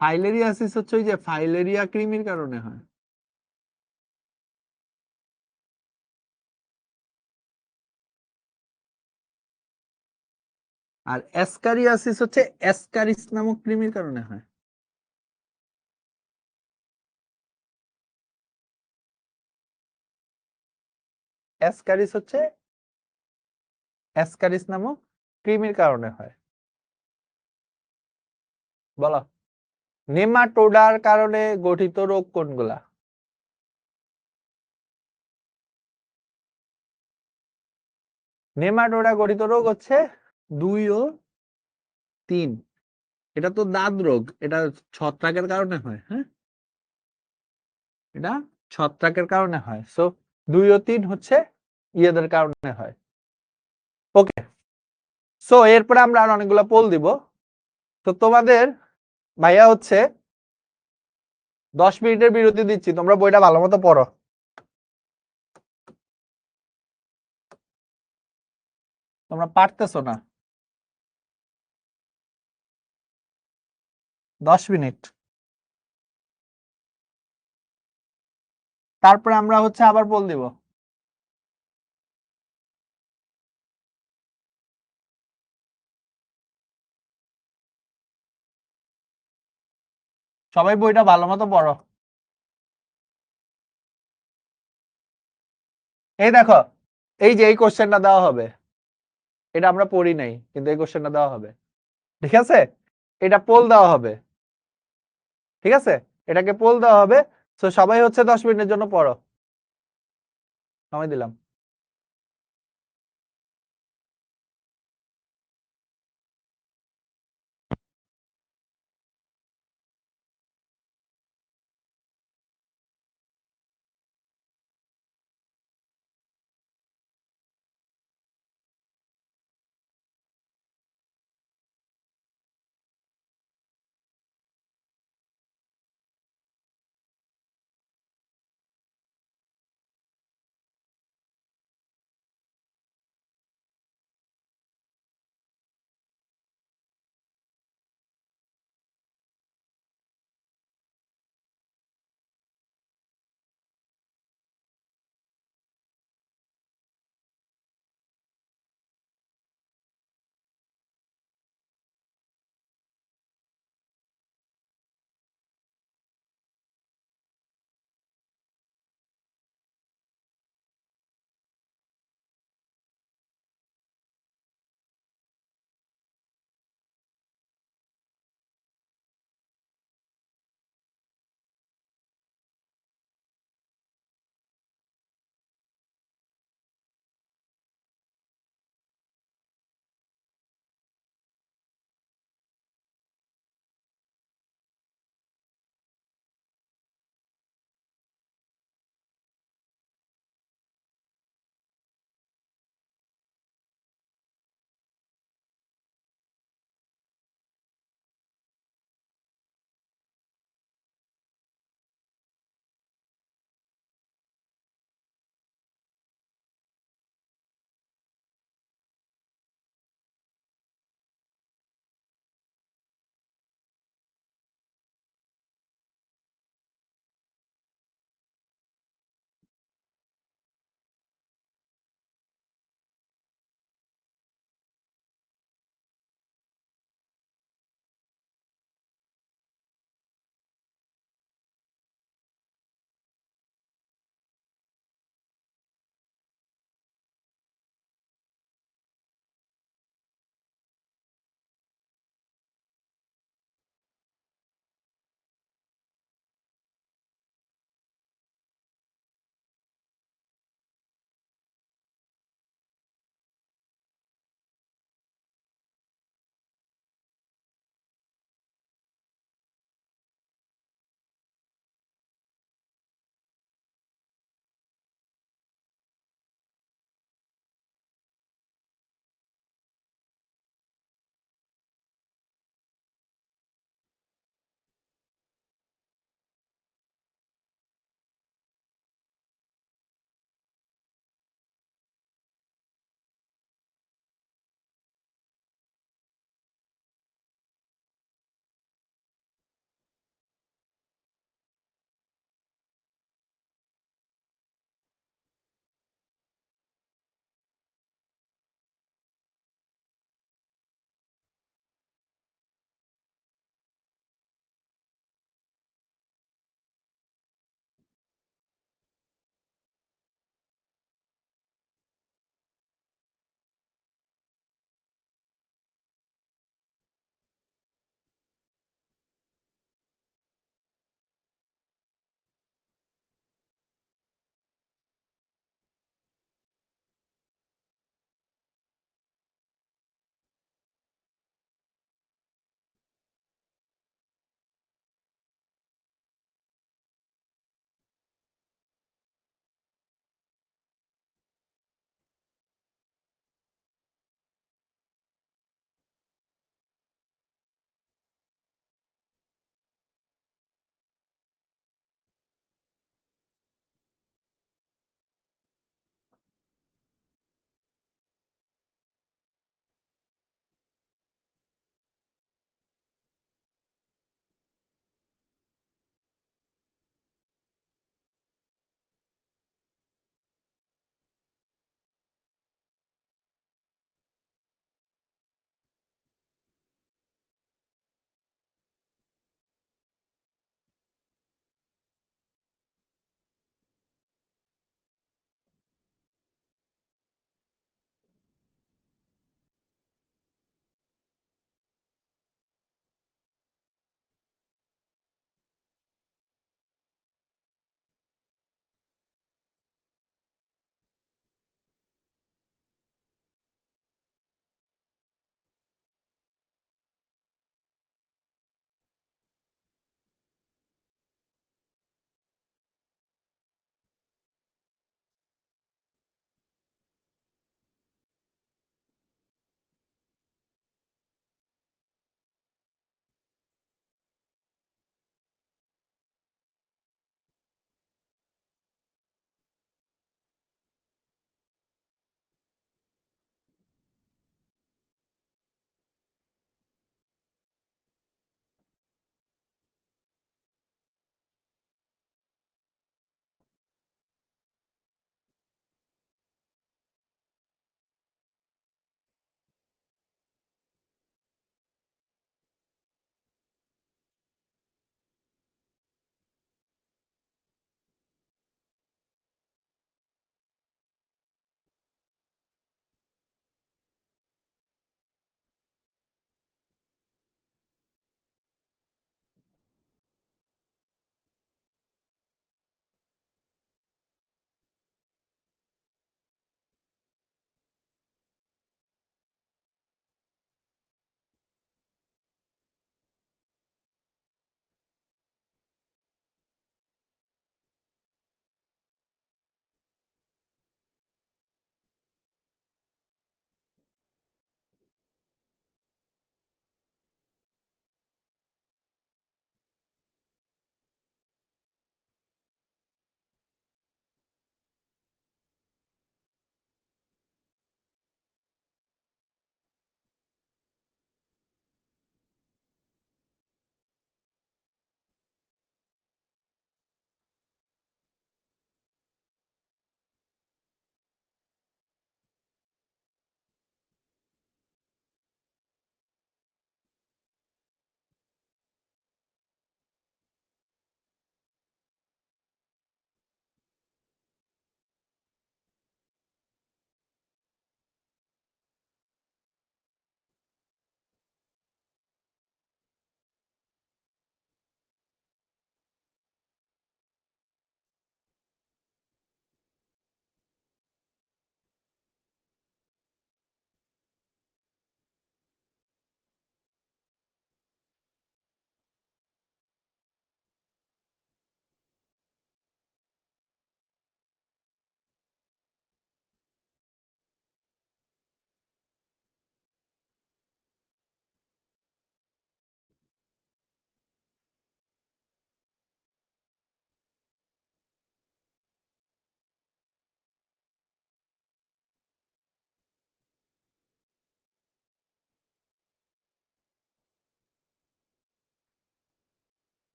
ফাইলেরিয়াসিস হচ্ছে ওই যে ফাইলেরিয়া কৃমির কারণে হয়। আর অ্যাসকারিয়াসিস হচ্ছে অ্যাসকারিস নামক কৃমির কারণে হয়। অ্যাসকারিস হচ্ছে অ্যাসকারিস নামক কৃমির কারণে হয়। বলো, নেমাটোডার কারণে গঠিত রোগ কোনগুলা? নেমাটোডা গঠিত রোগ হচ্ছে 2 ও 3। এটা তো দাঁত রোগ, এটা ছত্রাকের কারণে হয়। হ্যাঁ, এটা ছত্রাকের কারণে হয়। সো 2 ও 3 হচ্ছে ইয়েদের কারণে হয়। ওকে, সো এরপরে আমরা আর অনেকগুলো পোল দিব। তো তোমাদের ভাইয়া হচ্ছে 10 মিনিটের বিরতি দিচ্ছি, তোমরা বইটা ভালো মতো পড়ো। তোমরা পারতেছো না। 10 মিনিট, তারপরে আমরা হচ্ছে আবার পোল দিব। সবাই বইটা ভালো মতো পড়ো। এই দেখো, এই যে এই কোশ্চেনটা দেওয়া হবে, এটা আমরা পড়ি নাই, কিন্তু এই কোশ্চেনটা দেওয়া হবে। ঠিক আছে, এটা পোল দেওয়া হবে। ঠিক আছে, এটাকে পোল দেওয়া হবে। তো সবাই হচ্ছে 10 মিনিটের জন্য পড়ো। সময় দিলাম।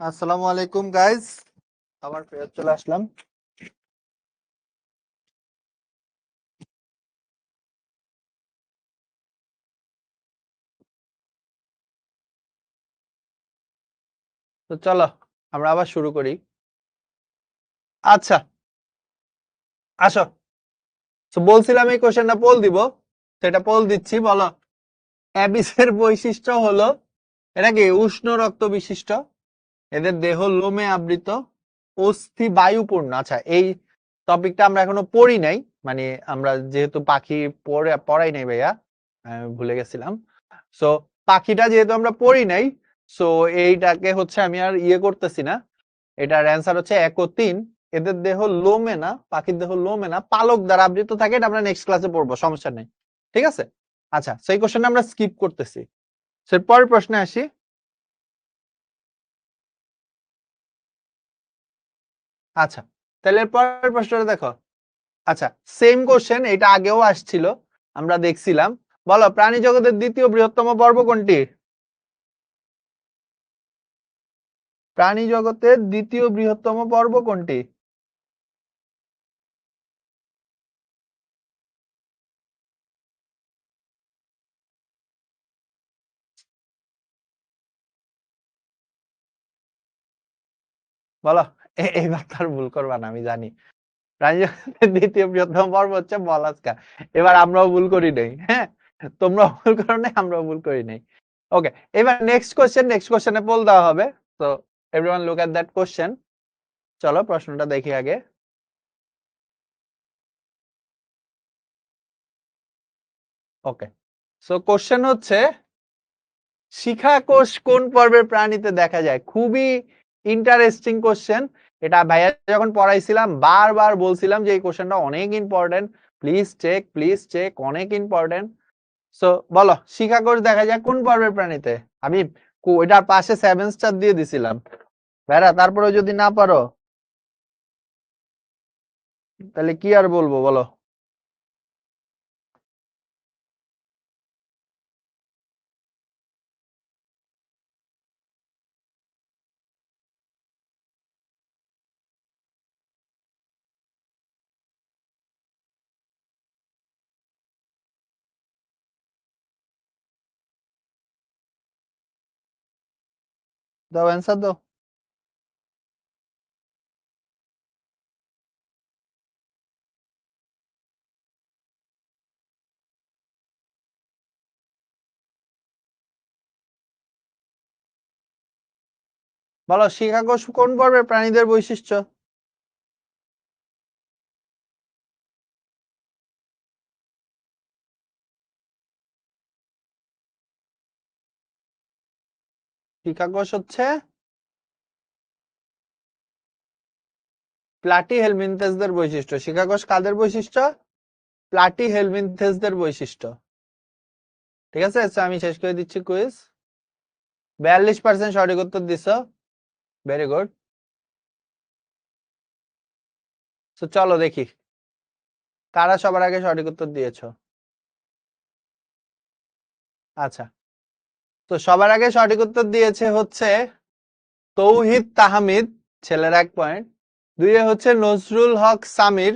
আসসালামু আলাইকুম গাইস, আবার ফেরত চলে আসলাম। তো চলো আমরা আবার শুরু করি। আচ্ছা, আসো। তো বলছিলাম এই কোশ্চেনটা পোল দিব, সেটা পোল দিচ্ছি। বলো, অ্যাবিসের বৈশিষ্ট্য হলো, এটা কি উষ্ণ রক্ত বিশিষ্ট, এদের দেহ লোমে আবৃত, অস্থি বায়ুপূর্ণ। আচ্ছা, এই টপিকটা আমরা এখনো পড়ি নাই, মানে আমরা যেহেতু পাখি পড়াই নাই ভাইয়া, আমি ভুলে গেছিলাম। সো পাখিটা যেহেতু আমরা পড়ি নাই, সো এইটাকে হচ্ছে আমি আর করতেছি না। এটার অ্যান্সার হচ্ছে 1 ও 3। এদের দেহ লোমে না, পাখির দেহ লোমে না, পালক দ্বারা আবৃত থাকে। এটা আমরা নেক্সট ক্লাসে পড়বো, সমস্যা নেই। ঠিক আছে, আচ্ছা, সেই কোশ্চেনটা আমরা স্কিপ করতেছি। পরের প্রশ্নে আসি। আচ্ছা, তাহলে পরের প্রশ্নটা দেখো। আচ্ছা, সেম কোশ্চেন, এটা আগেও আসছিল, আমরা দেখছিলাম। বলো, প্রাণী জগতের দ্বিতীয় বৃহত্তম পর্ব কোনটি? প্রাণী জগতের দ্বিতীয় বৃহত্তম পর্ব কোনটি? বলো, এইবার তার ভুল করবা না, আমি জানি। প্রাণী জগতের দ্বিতীয় বৃহত্তম পর্ব হচ্ছে মলাস্কা। এবার আমরাও ভুল করি নাই, হ্যাঁ, তোমরাও ভুল করো নাই, আমরাও ভুল করি নাই। ওকে, এবার নেক্সট কোশ্চেন, নেক্সট কোশ্চেনে পোল দেওয়া হবে। তো everyone look at that question. চলো প্রশ্নটা দেখি আগে। ওকে, সো কোশ্চেন হচ্ছে, শিখা কোষ কোন পর্বের প্রাণীতে দেখা যায়? খুবই ইন্টারেস্টিং কোশ্চেন। এটা ভাইয়া যখন পড়াইছিলাম বারবার বলছিলাম যে এই কোশ্চেনটা অনেক important, please check, please check, অনেক ইম্পর্টেন্ট। সো বলো, শিখা কোষ দেখা যায় কোন পর্বের প্রাণীতে? আমি ওইটার পাশে 7 স্টার দিয়ে দিছিলাম ভাইরা, তারপরে যদি না পারো তাহলে কি আর বলবো, বলো। দাও অ্যান্সার দাও। বলো, শিখা কোষ কোন পর্বের প্রাণীদের বৈশিষ্ট্য? শিখা কোষ হচ্ছে প্লাটি হেলমিনথেসদের বৈশিষ্ট্য। শিখা কোষ কাদের বৈশিষ্ট্য? প্লাটি হেলমিনথেসদের বৈশিষ্ট্য। ঠিক আছে, আমি শেষ করে দিচ্ছি কুইজ। 42% সঠিক উত্তর দিছো, ভেরি গুড। তো চলো দেখি কারা সবার আগে সঠিক উত্তর দিয়েছো। আচ্ছা, তো সবার আগে সঠিক উত্তর দিয়েছে হচ্ছে তৌহিদ তাহমিদ, ছেলেরা 1 পয়েন্ট। 2-এ হচ্ছে নজরুল হক সামির,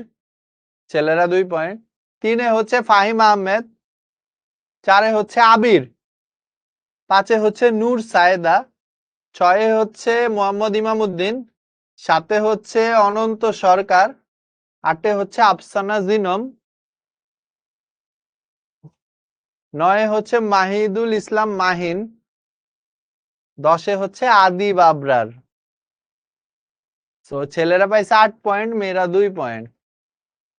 ছেলেরা 2 পয়েন্ট। 3-এ হচ্ছে ফাহিম আহমেদ। 4-এ হচ্ছে আবির। 5-এ হচ্ছে নূর সায়েদা। 6-এ হচ্ছে মোহাম্মদ ইমামউদ্দিন। 7-এ হচ্ছে অনন্ত সরকার। 8-এ হচ্ছে আফসানা জিনম। 9-এ হচ্ছে মাহিদুল ইসলাম মাহিন। 10-এ হচ্ছে আদিব আবরার। তো ছেলেরা পাইছে 8 পয়েন্ট, মেয়েরা 2 পয়েন্ট।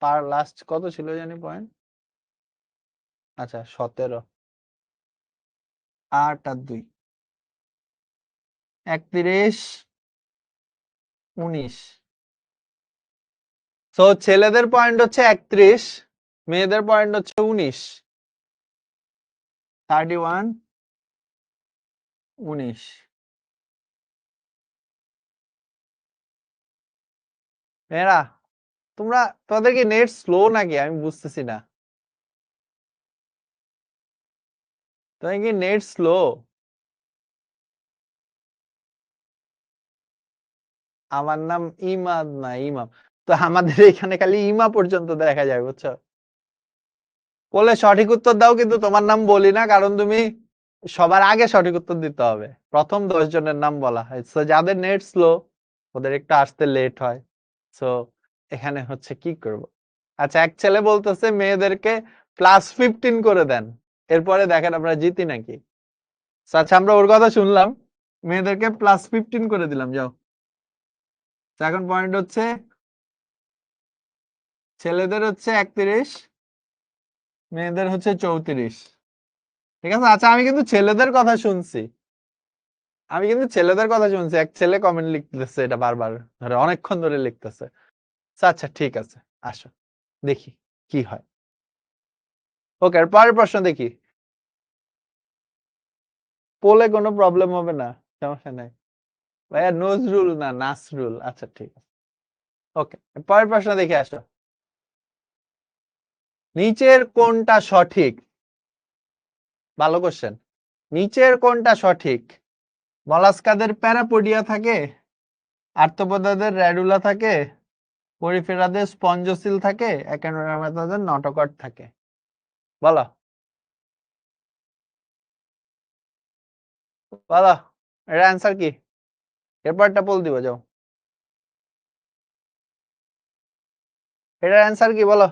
পার লাস্ট কত ছিল জানি পয়েন্ট? আচ্ছা, 17। 8 আর 2, 31, 19। তো ছেলেদের পয়েন্ট হচ্ছে 31, মেয়েদের পয়েন্ট হচ্ছে 19। 31, 19। মেয়েরা, তোমরা, তোমাদের কি নেট স্লো নাকি? আমি বুঝতেছি না। তোমার কি নেট স্লো? আমার নাম ইমাদ না ইমাম। তো আমাদের এখানে খালি ইমা পর্যন্ত দেখা যায়, বুঝছো? বলে সঠিক উত্তর দাও, কিন্তু তোমার নাম বলি না, কারণ তুমি সবার আগে সঠিক উত্তর দিতে হবে। প্রথম 10 জনের নাম বলা হয়, তো যাদের নেট স্লো ওদের একটু আসতে লেট হয়। সো এখানে হচ্ছে কি করব? আচ্ছা, এক ছেলে বলতেছে মেয়েদেরকে +15 করে দেন, এরপরে দেখেন আমরা জিতি নাকি। So, আচ্ছা, আমরা ওর কথা শুনলাম, মেয়েদেরকে +15 করে দিলাম, যাও। So, এখন পয়েন্ট হচ্ছে ছেলেদের হচ্ছে 31, মেয়েদের হচ্ছে 34। ঠিক আছে। আচ্ছা, আমি কিন্তু ছেলেদের কথা শুনছি, এক ছেলে কমেন্ট লিখতেছে এটা বারবার ধরে, অনেকক্ষণ ধরে লিখতেছে। আচ্ছা, ঠিক আছে, আসো দেখি কি হয়। ওকে, পরের প্রশ্ন দেখি। পোলে কোনো প্রবলেম হবে না, সমস্যা নাই ভাইয়া। নজরুল না, নাসরুল। আচ্ছা, ঠিক আছে। ওকে, পরের প্রশ্ন দেখে আসো। নিচের কোনটা সঠিক? ভালো কোশ্চেন। নিচের কোনটা সঠিক? মলাস্কাদের প্যারাপোডিয়া থাকে, আর্থ্রোপোডাদের র্যাডুলা থাকে, পরিফেরাদের স্পঞ্জসিল থাকে, একানোডার্মাটাদের নটোকট থাকে। বলো বলো, এর অ্যান্সার কি? এরপরটা বল দিব, যাও। এটার অ্যান্সার কি বলো?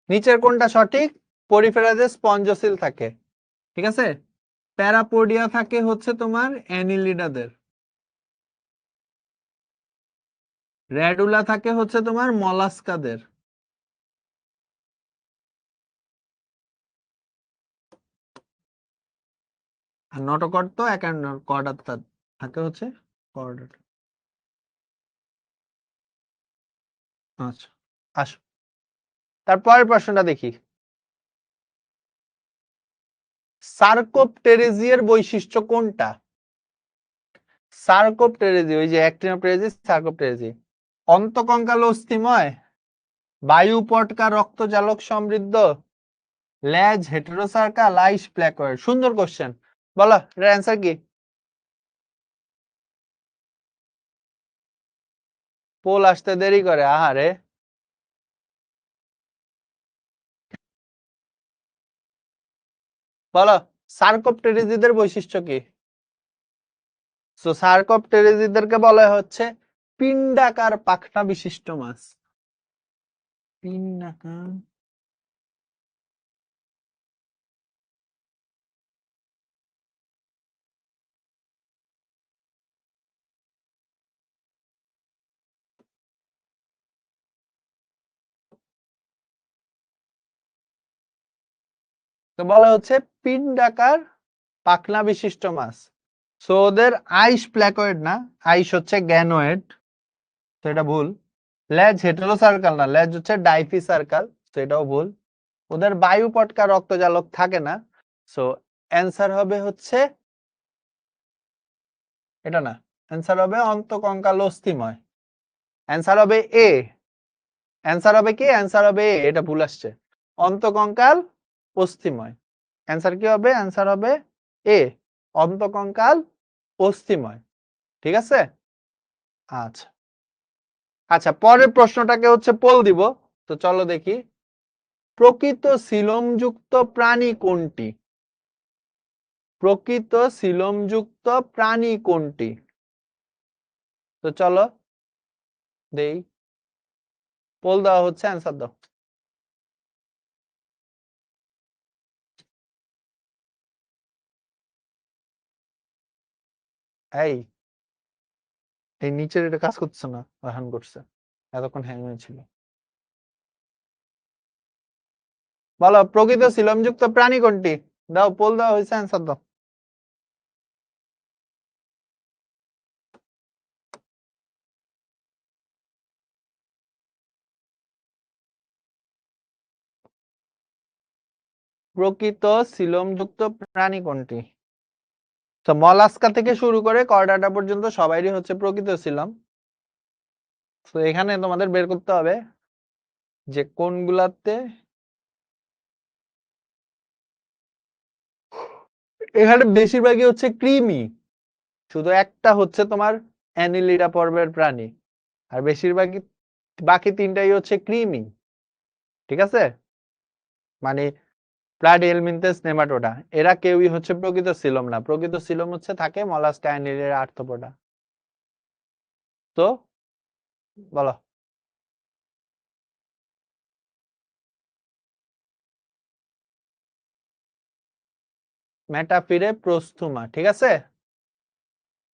নিচের কোনটা সঠিক? পরিফেরাদের স্পঞ্জসিল থাকে, ঠিক আছে। প্যারাপোডিয়া থাকে হচ্ছে তোমার অ্যানিলিডাদের, র্যাডুলা থাকে হচ্ছে তোমার মলাস্কাদের, আর নটোকট তো কর্ডাটা থাকে হচ্ছে কর্ডাটা। আচ্ছা, আসো তারপরের প্রশ্নটা দেখি। সার্কোপটেরিজিয়ার বৈশিষ্ট্য কোনটা? সার্কোপটেরিজি, ওই যে অ্যাক্টিনোপ্টেরিজি, সার্কোপটেরিজি। অন্তকঙ্কাল অস্থিময়, বায়ু পটকা রক্তজালক সমৃদ্ধ, লেজ হেটেরোসার্কাল, আইস প্ল্যাকয়েড। সুন্দর কোশ্চেন, বলো এর অ্যান্সার কি? পোল আসতে দেরি করে, আহারে। বলো সার্কোপটেরিজিদের বৈশিষ্ট্য কি? সো সার্কোপটেরিজিদেরকে বলা হচ্ছে পিণ্ডাকার পাখনা বিশিষ্ট মাছ। পিণ্ডাকার, তো বলা হচ্ছে পিণ্ডাকার পাখনা বিশিষ্ট মাছ। সো ওদের আইস প্ল্যাকয়েড না, আইস হচ্ছে গ্যানোয়েড, তো এটা ভুল। লেজ হেটেরো সার্কাল না, লেজ হচ্ছে ডাইফি সার্কাল, তো এটাও ভুল। ওদের বায়ু পটকা রক্তজালক থাকে না, সো অ্যান্সার হবে হচ্ছে এটা না, অ্যান্সার হবে অন্তকঙ্কাল অস্থিময়। অ্যান্সার হবে এ। অ্যান্সার হবে কি? অ্যান্সার হবে এ, এটা ভুল আসছে। অন্তকঙ্কাল অস্থিময়। অ্যান্সার কি হবে? অ্যান্সার হবে এ, অন্তকঙ্কাল অস্থিময়। ঠিক আছে। আচ্ছা আচ্ছা, পরের প্রশ্নটাকে হচ্ছে পোল দিব, তো চলো দেখি। প্রকৃত সিলোমযুক্ত প্রাণী কোনটি? প্রকৃত সিলোমযুক্ত প্রাণী কোনটি? তো চলো দেই, পোল দেওয়া হচ্ছে, অ্যান্সার দাও। এই এই নিচের এটা কাজ করছে না, হ্যাং করছে, এতক্ষণ হ্যাং হয়েছিল। বলো প্রকৃত সিলোমযুক্ত প্রাণী কোনটি? দাও, পোল দেওয়া হয়েছে, অ্যান্সার দাও। প্রকৃত সিলোমযুক্ত প্রাণী কোনটি? তো মলাস্কা থেকে শুরু করে কর্ডাটা পর্যন্ত সবারই হচ্ছে প্রকৃত সিলম। তো এখানে তোমাদের বের করতে হবে যে কোনগুলাতে এখানে বেশিরভাগই হচ্ছে কৃমি, শুধু একটা হচ্ছে তোমার অ্যানিলিডা পর্বের প্রাণী, আর বেশিরভাগই বাকি তিনটাই হচ্ছে কৃমি। ঠিক আছে, মানে প্লাটিহেলমিনথেস, নেমাটোডা, এরা কেউই হচ্ছে প্রকৃত সিলম না। প্রকৃত সিলম হচ্ছে থাকে মলাস্কা, অ্যানিলিডা, আর্থ্রোপোডা। তো বলো। মেটাফিরে প্রস্থুমা, ঠিক আছে।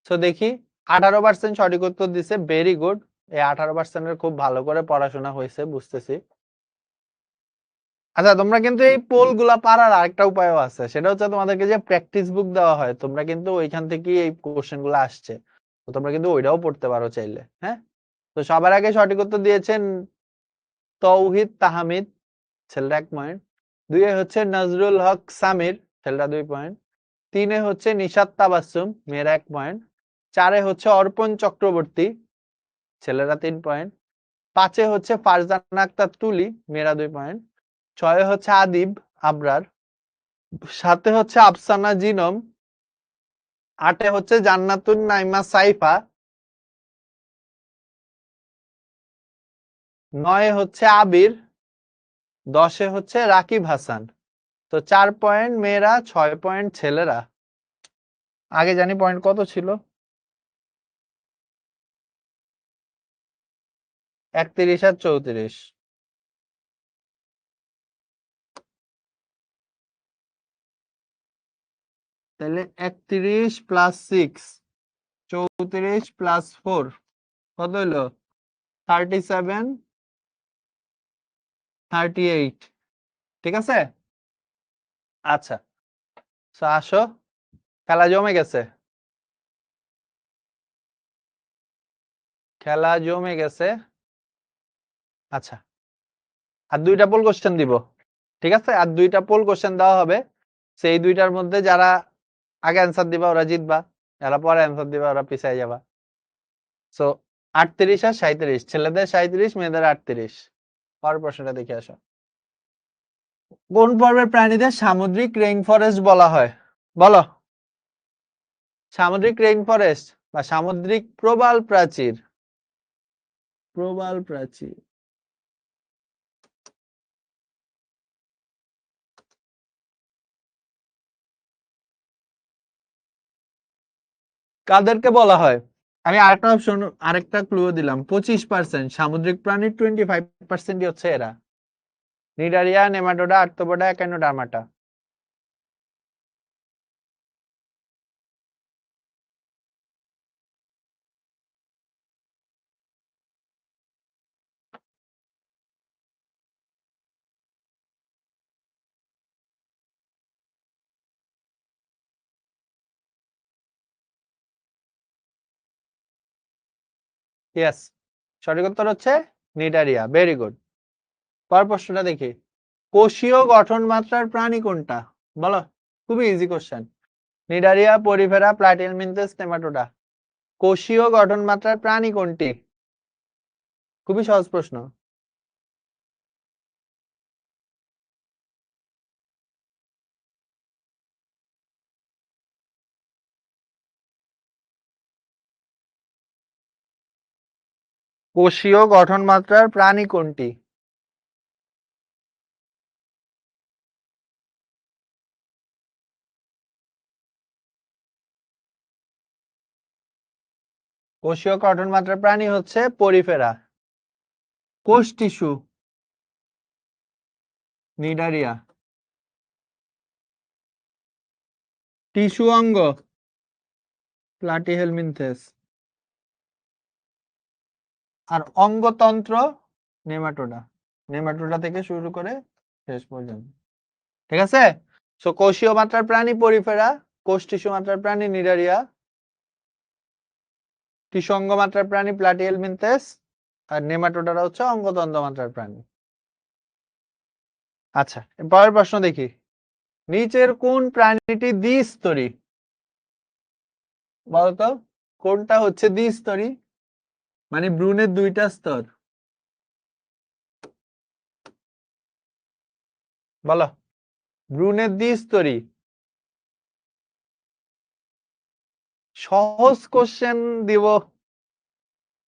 তো দেখি 18% সঠিক উত্তর দিছে, ভেরি গুড। এই 18%-এর খুব ভালো করে পড়াশোনা হয়েছে, বুঝতেছি। আচ্ছা, তোমরা কিন্তু এই পোল গুলা পারার আরেকটা উপায়ও আছে, সেটা হচ্ছে তোমাদেরকে যে প্র্যাকটিস বুক দেওয়া হয়, তোমরা কিন্তু ওইখান থেকে এই কোশ্চেন গুলো আসছে, তো তোমরা কিন্তু ওইটাও পড়তে পারো চাইলে। হ্যাঁ, তো সবার আগে সঠিক উত্তর দিয়েছেন তৌহিদ তাহমিদ, ছেলেটা 1 পয়েন্ট। 2-এ হচ্ছে নজরুল হক সামির, ছেলেটা 2 পয়েন্ট। 3-এ হচ্ছে নিশাত তাবাসসুম, মেয়েরা 1 পয়েন্ট। 4-এ হচ্ছে অর্পণ চক্রবর্তী, ছেলেরা 3 পয়েন্ট। 5-এ হচ্ছে ফারজানা আক্তার তুলি, মেয়েরা 2 পয়েন্ট। 6-এ হচ্ছে আদিব আবরার। 7-এ হচ্ছে আফসানা জিনম। 8-এ হচ্ছে জান্নাতুন নাইমা সাইফা। 9-এ হচ্ছে আবির। 10-এ হচ্ছে রাকিব হাসান। তো 4 পয়েন্ট মেয়েরা, 6 পয়েন্ট ছেলেরা। আগে জানি পয়েন্ট কত ছিল, 31 আর 34। তাহলে 31 প্লাস 6, 34 প্লাস 4 কত হইলো? 37, 38। ঠিক আছে, আচ্ছা। আসো, খেলা জমে গেছে, খেলা জমে গেছে। আচ্ছা, আর 2টা পোল কোশ্চেন দিব। ঠিক আছে, আর 2টা পোল কোশ্চেন দেওয়া হবে। সেই 2টার মধ্যে যারা আগে অ্যান্সার দিবা ওরা জিতবা, যারা পরে অ্যান্সার দিবা ওরা পিছায় যাবা। সো 38 আর 37, ছেলেদের 37, মেয়েদের 38। পরের প্রশ্নটা দেখে আসো। কোন পর্বের প্রাণীদের সামুদ্রিক রেইন ফরেস্ট বলা হয়? বলো। সামুদ্রিক রেইন ফরেস্ট বা সামুদ্রিক প্রবাল প্রাচীর। প্রবাল প্রাচীর কাদেরকে বলা হয়? আমি আরেকটা অপশন, আরেকটা ক্লু দিলাম। 25% সামুদ্রিক প্রাণীর 25%ই হচ্ছে এরা। Cnidaria, nematoda, arthropoda, Echinodermata. Yes, সঠিক উত্তর হচ্ছে নিডারিয়া, ভেরি গুড। পরের প্রশ্নটা দেখি। কোষীয় গঠন মাত্রার প্রাণী কোনটা? বলো, খুবই easy question. Cnidaria, Porifera, Platyhelminthes, nematoda. কোষীয় গঠন মাত্রার প্রাণী কোনটি? খুবই সহজ প্রশ্ন। কোষীয় গঠন মাত্রার প্রাণী কোনটি? কোষীয় গঠন মাত্রার প্রাণী হচ্ছে পরিফেরা। কোষ টিস্যু, নিডারিয়া। টিস্যু অঙ্গ, প্লাটিহেলমিনথেস। আর অঙ্গতন্ত্র, নেমাটোডা। নেমাটোডা থেকে শুরু করে শেষ পর্যন্ত। ঠিক আছে, সো কোষীয় মাত্রার প্রাণী পরিফেরা, কোষ টিস্যু মাত্রার প্রাণী নিডারিয়া, টিস্যু অঙ্গ মাত্রার প্রাণী প্লাটিহেলমিনথেস, আর নেমাটোডারা হচ্ছে অঙ্গতন্ত্র মাত্রার প্রাণী। আচ্ছা, পরের প্রশ্ন দেখি। নিচের কোন প্রাণীটি দ্বিস্তরী? বলতো কোনটা হচ্ছে দ্বিস্তরী? মানে ভ্রূণের দুইটা স্তর। বলো, ভ্রূণের দ্বিস্তরী। সহজ কোশ্চেন দিব।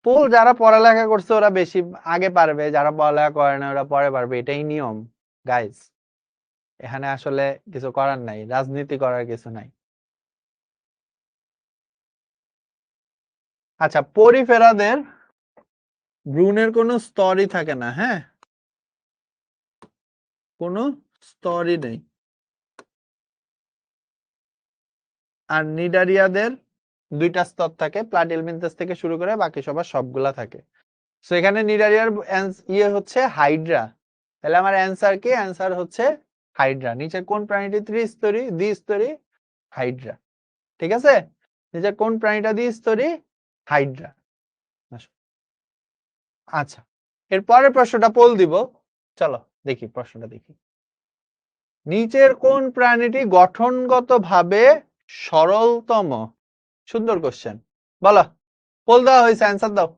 পোল যারা পড়ালেখা করছে ওরা বেশি আগে পারবে, যারা পড়ালেখা করে না ওরা পরে পারবে, এটাই নিয়ম গাইস। এখানে আসলে কিছু করার নাই, রাজনীতি করার কিছু নাই। আচ্ছা, পরিফেরাদের ভ্রূণের কোনো স্তরই থাকে না, হ্যাঁ, কোনো স্তরই নেই। আর নিডারিয়াদের দুইটা স্তর থাকে, প্লাটিহেলমিনথেস থেকে শুরু করে বাকি সবার সবগুলা থাকে। সো এখানে নিডারিয়ার ইয়ে হচ্ছে হাইড্রা। তাহলে আমার অ্যান্সার কি? অ্যান্সার হচ্ছে হাইড্রা। নিচের কোন প্রাণীটি ত্রিস্তরী দ্বিস্তরী? হাইড্রা। ঠিক আছে, নিচের কোন প্রাণীটা দ্বিস্তরী? হাইড্রা। আচ্ছা, এর পরের প্রশ্নটা পোল দিব। চলো দেখি প্রশ্নটা দেখি। নিচের কোন প্রাণীটি গঠনগতভাবে সরলতম? সুন্দর কোশ্চেন। বলো, পোল দেওয়া হয়েছে, অ্যান্সার দাও।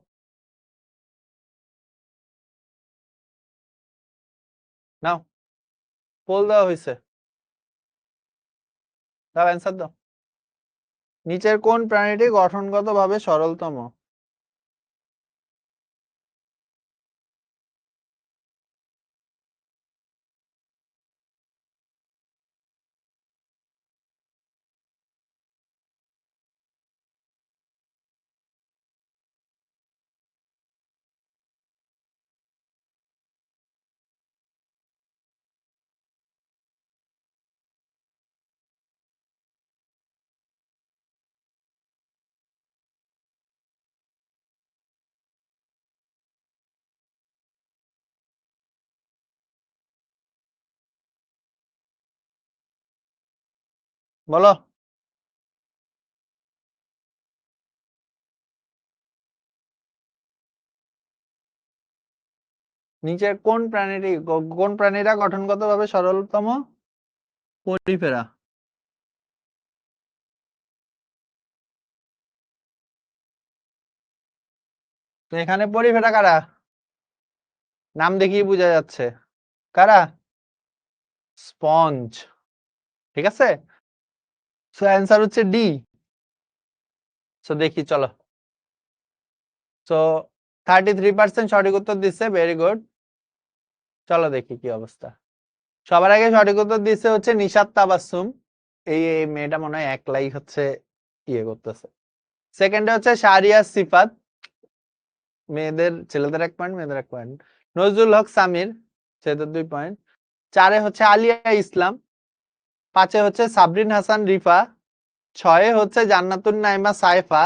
নাও, পোল দেওয়া হয়েছে, দাও অ্যান্সার দাও। নিচের কোন প্রাণীটি গঠনগতভাবে সরলতম? বলো, নিচের কোন প্রাণীটি কোন প্রাণীরা গঠনগতভাবে সরলতম? পরিফেরা। তো এখানে পরিফেরা কারা? নাম দেখেই বোঝা যাচ্ছে কারা। স্পঞ্জ। ঠিক আছে, সো অ্যান্সার হচ্ছে ডি। সো দেখি চলো। সো 33% সঠিক উত্তর দিচ্ছে, ভেরি গুড। চলো দেখি কি অবস্থা। সবার আগে সঠিক উত্তর দিচ্ছে হচ্ছে নিশাত তাবাসসুম। এই মেয়েটা মনে হয় একলাই হচ্ছে ইয়ে করতেছে। সেকেন্ডে হচ্ছে শাহরিয়ার সিফাত। মেয়েদের, ছেলেদের 1 পয়েন্ট, মেয়েদের 1 পয়েন্ট। নজরুল হক সামির, ছেলেদের 2 পয়েন্ট। 4-এ হচ্ছে আলিয়া ইসলাম। 5-এ হচ্ছে সাবরিন হাসান রিফা। 6-এ হচ্ছে জান্নাতুন নাইমা সাইফা।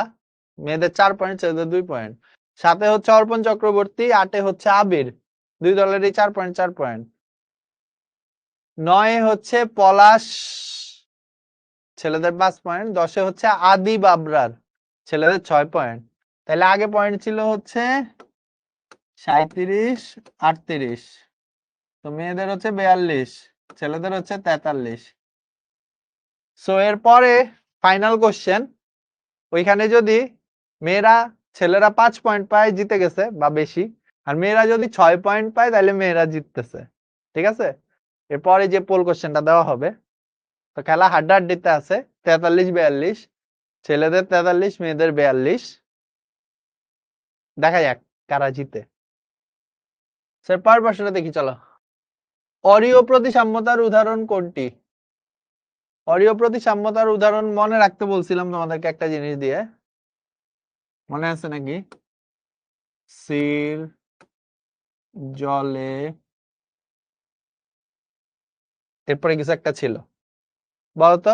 মেয়েদের 4 পয়েন্ট, ছেলেদের 2 পয়েন্ট। 7-এ হচ্ছে অর্পণ চক্রবর্তী। 8-এ হচ্ছে আবির। দুই দলেরই 4 পয়েন্ট 4 পয়েন্ট। 9-এ হচ্ছে পলাশ, ছেলেদের 5 পয়েন্ট। 10-এ হচ্ছে আদি বাবরার, ছেলেদের 6 পয়েন্ট। তাহলে আগে পয়েন্ট ছিল হচ্ছে 37, 38। তো মেয়েদের হচ্ছে 42, ছেলেদের হচ্ছে 43। সো এরপরে ফাইনাল কোশ্চেন। ওইখানে যদি মেয়েরা, ছেলেরা 5 পয়েন্ট পায় জিতে গেছে বা বেশি, আর মেয়েরা যদি 6 পয়েন্ট পায় তাহলে মেয়েরা জিততেছে। ঠিক আছে, এরপরে যে পোল কোশ্চেনটা দেওয়া হবে। তো খেলা হাড্ডাহাড্ডিতে আছে, 43-42। ছেলেদের 43, মেয়েদের 42। দেখা যাক কারা জিতে। স্যার পরের প্রশ্নটা দেখি চলো। অরীয় প্রতিসাম্যতার উদাহরণ কোনটি? অরীয় প্রতিসাম্যতার উদাহরণ মনে রাখতে বলছিলাম তোমাদেরকে একটা জিনিস দিয়ে, মনে আছে নাকি? স্থির জলে, এরপরে কিছু একটা ছিল, বলতো।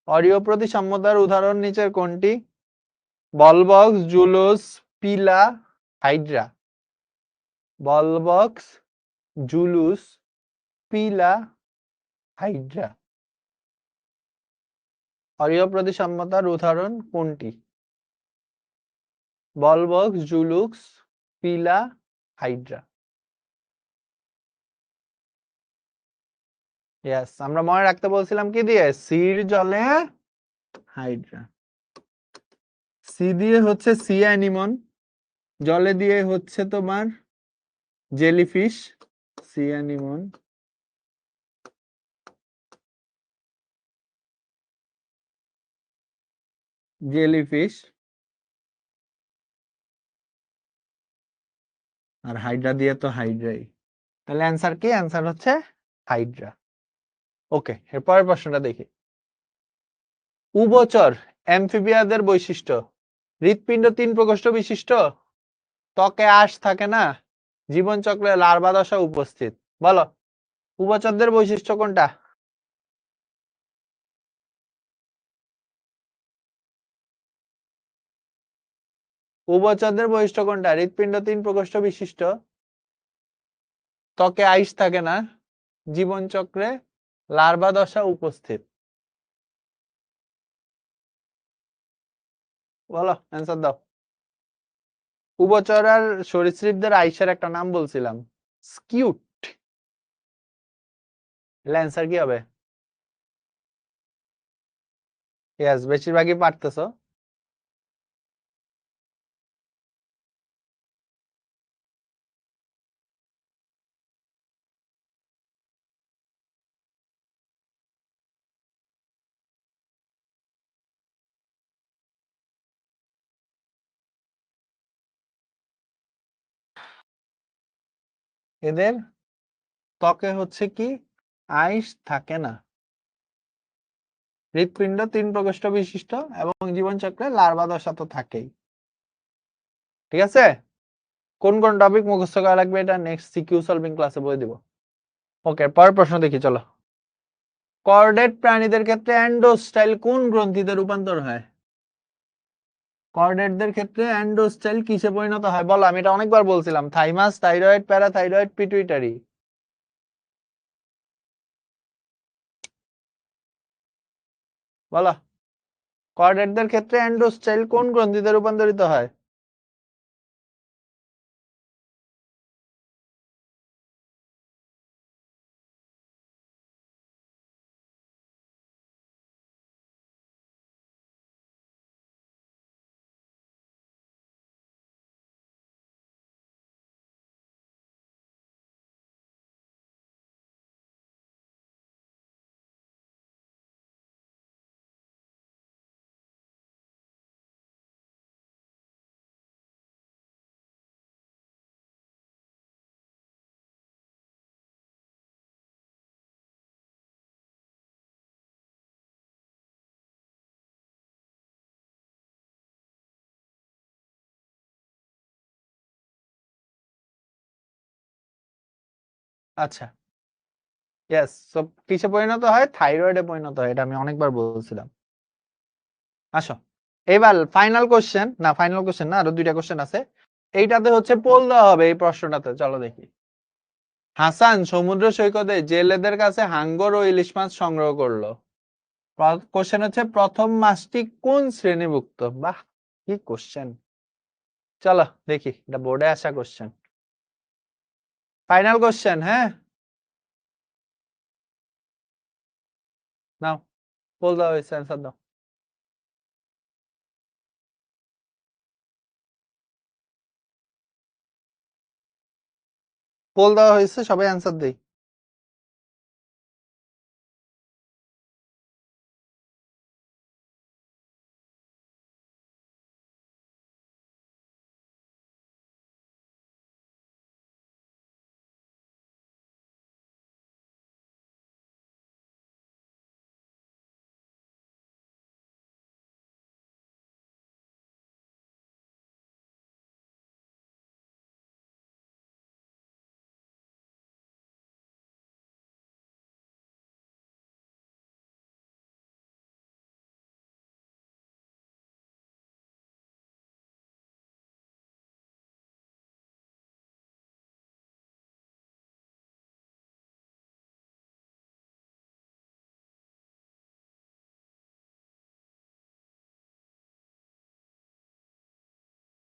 অরীয় প্রতিসাম্যতার উদাহরণ নিচের কোনটি? বলবক্স, জুলুস, পিলা, হাইড্রা। বলবক্স, জুলুস, পিলা, হাইড্রা। অরীয় প্রতিসাম্যতার উদাহরণ কোনটি? বলবক্স, জুলুস, পিলা, হাইড্রা। ইয়েস, আমরা মনে রাখতে বলছিলাম কি দিয়ে? সির জলে হাইড্রা। সি দিয়ে হচ্ছে সি অ্যানিমন, জলে দিয়ে হচ্ছে তোমার জেলিফিশ, সি অ্যানিমন, জেলিফিশ, আর হাইড্রা দিয়ে তো হাইড্রাই। তাহলে অ্যান্সার কি? অ্যান্সার হচ্ছে হাইড্রা। ওকে, এরপরের প্রশ্নটা দেখি। উভচর অ্যামফিবিয়াদের বৈশিষ্ট্য: হৃৎপিণ্ড 3 প্রকোষ্ঠ বিশিষ্ট, ত্বকে আঁশ থাকে না, জীবনচক্রে লার্ভা দশা উপস্থিত। বলো, উভচরদের বৈশিষ্ট্য কোনটা? উভচরদের বৈশিষ্ট্য কোনটা? হৃৎপিণ্ড 3 প্রকোষ্ঠ বিশিষ্ট, ত্বকে আইস থাকে না, জীবনচক্রে লার্ভা দশা উপস্থিত। বলো, অ্যান্সার দাও। উভচর আর সরীসৃপদের আইসের একটা নাম বলছিলাম, স্কিউট। অ্যান্সার কি হবে? ইয়েস, বেশিরভাগই পারতেছো। এদের ত্বকে হচ্ছে কি আইস থাকে না, হৃৎপিণ্ড 3 প্রকোষ্ঠ বিশিষ্ট, এবং জীবনচক্রে লার্ভা দশা তো থাকেই। ঠিক আছে, কোন কোন টপিক মুখস্থ করা লাগবে এটা নেক্সট সিকিউ সলভিং ক্লাসে বলে দিব। ওকে, পরের প্রশ্ন দেখি, চলো। কর্ডেট প্রাণীদের ক্ষেত্রে অ্যান্ডোস্টাইল কোন গ্রন্থিতে রূপান্তর হয়? কর্ডেটদের ক্ষেত্রে অ্যান্ডোস্টাইল কিসে পরিণত হয়? বলো, আমি এটা অনেকবার বলছিলাম, থাইমাস, থাইরয়েড, প্যারাথাইরয়েড, পিটুইটারি। বলো, কর্ডেটদের ক্ষেত্রে অ্যান্ডোস্টাইল কোন গ্রন্থিতে রূপান্তরিত হয়? আচ্ছা, ইয়েস, সো কিসে পরিণত হয়? থাইরয়েডে পরিণত হয়, এটা আমি অনেকবার বলছিলাম। আসো, এবার ফাইনাল কোশ্চেন, না ফাইনাল কোশ্চেন না, আরো 2টা কোশ্চেন আছে। এইটাতে হচ্ছে পোল দেওয়া হবে এই প্রশ্নটাতে, চলো দেখি। হাসান সমুদ্র সৈকতে জেলেদের কাছে হাঙ্গর ও ইলিশ মাছ সংগ্রহ করলো। কোশ্চেন হচ্ছে প্রথম মাছটি কোন শ্রেণীভুক্ত? বাহ, কি কোশ্চেন! চলো দেখি, এটা বোর্ডে আসা কোশ্চেন, ফাইনাল কোশ্চেন। হ্যাঁ, নাও, পোল দেওয়া হয়েছে, অ্যান্সার দাও। পোল দেওয়া হয়েছে, সবাই অ্যান্সার দেই।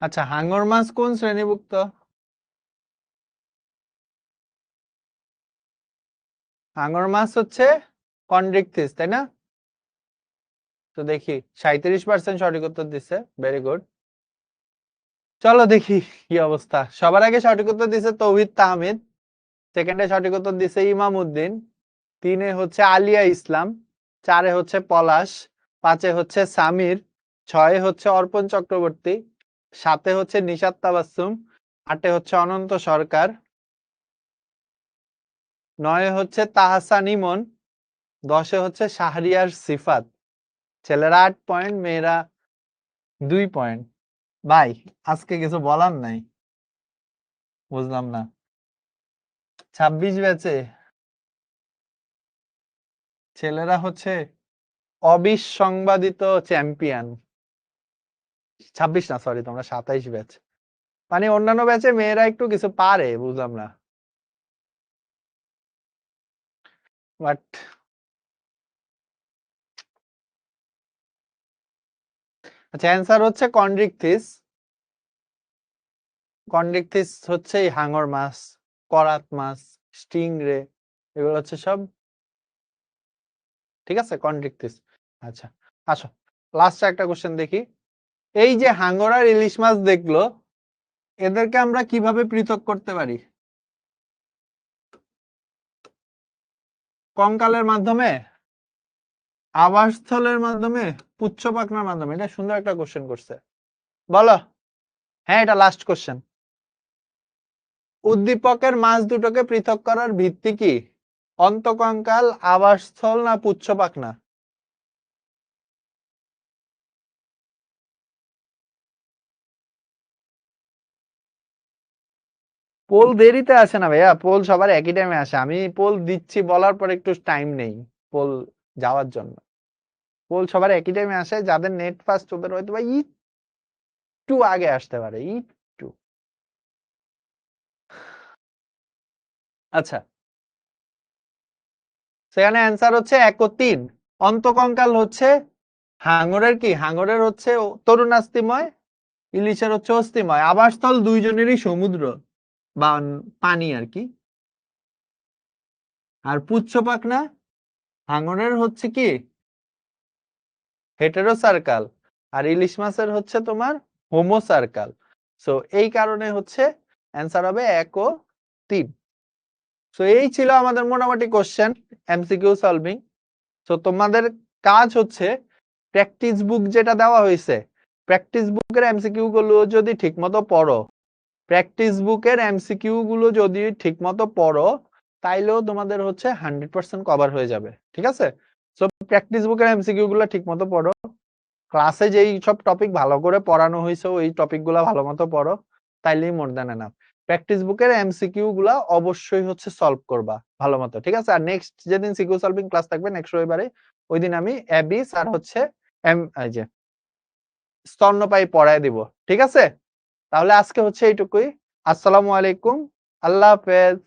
আচ্ছা, হাঙ্গর মাছ কোন শ্রেণীভুক্ত? হাঙর মাছ হচ্ছে কন্ড্রিকথিস, তাই না? তো দেখি 37% সঠিক উত্তর দিচ্ছে, ভেরি গুড। চলো দেখি কি অবস্থা। সবার আগে সঠিক উত্তর দিছে তৌহিদ তাহমিদ, সেকেন্ডে সঠিক উত্তর দিছে ইমাম উদ্দিন, 3-এ হচ্ছে আলিয়া ইসলাম, 4-এ হচ্ছে পলাশ, 5-এ হচ্ছে সামির, 6-এ হচ্ছে অর্পণ চক্রবর্তী, 7-এ হচ্ছে নিশাত তাবাসসুম, 8-এ হচ্ছে অনন্ত সরকার, 9-এ হচ্ছে তাহসান ইমন, 10-এ হচ্ছে শাহরিয়ার সিফাত। ছেলেরা 8 পয়েন্ট, মেয়েরা 2 পয়েন্ট। ভাই আজকে কিছু বলার নাই, বুঝলাম না। 26 ব্যাচে ছেলেরা হচ্ছে অবিসংবাদিত চ্যাম্পিয়ন। 26 না, সরি, তোমরা 27 ব্যাচ। মানে অন্যান্য ব্যাচে মেয়েরা একটু কিছু পারে, বুঝলাম না, বাট আচ্ছা, অ্যান্সার হচ্ছে কন্ড্রিকথিস। কন্ড্রিকথিস হচ্ছে এই হাঙর মাছ, করাত মাছ, স্টিংরে, এগুলো হচ্ছে সব, ঠিক আছে, কন্ড্রিকথিস। আচ্ছা আসো, লাস্ট একটা কোশ্চেন দেখি। এই যে হাঙর আর ইলিশ মাছ দেখলো, এদেরকে আমরা কিভাবে পৃথক করতে পারি? কঙ্কালের মাধ্যমে, আবাসস্থলের মাধ্যমে, পুচ্ছ পাখনার মাধ্যমে? এটা সুন্দর একটা কোশ্চেন করছে, বলো। হ্যাঁ, এটা লাস্ট কোশ্চেন। উদ্দীপকের মাছ দুটোকে পৃথক করার ভিত্তি কি? অন্তকঙ্কাল, আবাসস্থল না পুচ্ছ পাখনা? পোল দেরিতে আসে না ভাইয়া, পোল সবার একই টাইমে আসে। আমি পোল দিচ্ছি বলার পর একটু টাইম নেই পোল যাওয়ার জন্য। পোল সবার একই টাইমে আসে, যাদের নেট ফাস্ট ওদের হয়তো বা একটু আগে আসতে পারে, একটু। আচ্ছা, সেখানে অ্যান্সার হচ্ছে 1 ও 3। অন্তকঙ্কাল হচ্ছে হাঙরের কি, হাঙরের হচ্ছে তরুণাস্থিময়, ইলিশের হচ্ছে অস্থিময়। আবাসস্থল দুইজনেরই সমুদ্র বা পানি আর কি। আর পুচ্ছ পাখনা হাঙরের হচ্ছে কি হেটেরো সার্কাল, আর ইলিশ মাছের হচ্ছে তোমার হোমো সার্কাল। সো এই কারণে হচ্ছে অ্যান্সার হবে 1 ও 3। সো এই ছিল আমাদের মোটামুটি কোশ্চেন, এমসিকিউ সলভিং। সো তোমাদের কাজ হচ্ছে প্র্যাকটিস বুক যেটা দেওয়া হয়েছে, প্র্যাকটিস বুকের এমসিকিউ গুলো যদি ঠিকমতো পড়ো, প্র্যাকটিস বুকের এমসিকিউ গুলো যদি ঠিকমতো পড়ো, তাইলেও তোমাদের হচ্ছে 100% কভার হয়ে যাবে, ঠিক আছে? সো প্র্যাকটিস বুকের এমসিকিউ গুলো ঠিকমতো পড়ো, ক্লাসে যেই সব টপিক ভালো করে পড়ানো হয়েছে ওই টপিক গুলা ভালো মতো পড়ো, তাইলেই মোর দেন এনাফ। প্র্যাকটিস বুকের এমসিকিউ গুলা অবশ্যই হচ্ছে সলভ করবা ভালো মতো, ঠিক আছে? আর নেক্সট যেদিন সিকিউ সলভিং ক্লাস থাকবে নেক্সট রবিবারে, ওই দিন আমি অ্যাবিস আর হচ্ছে এই যে স্তন্যপায়ী পড়ায় দিব, ঠিক আছে? তাহলে আজকে হচ্ছে এইটুকুই। আসসালামু আলাইকুম, আল্লাহ হাফেজ।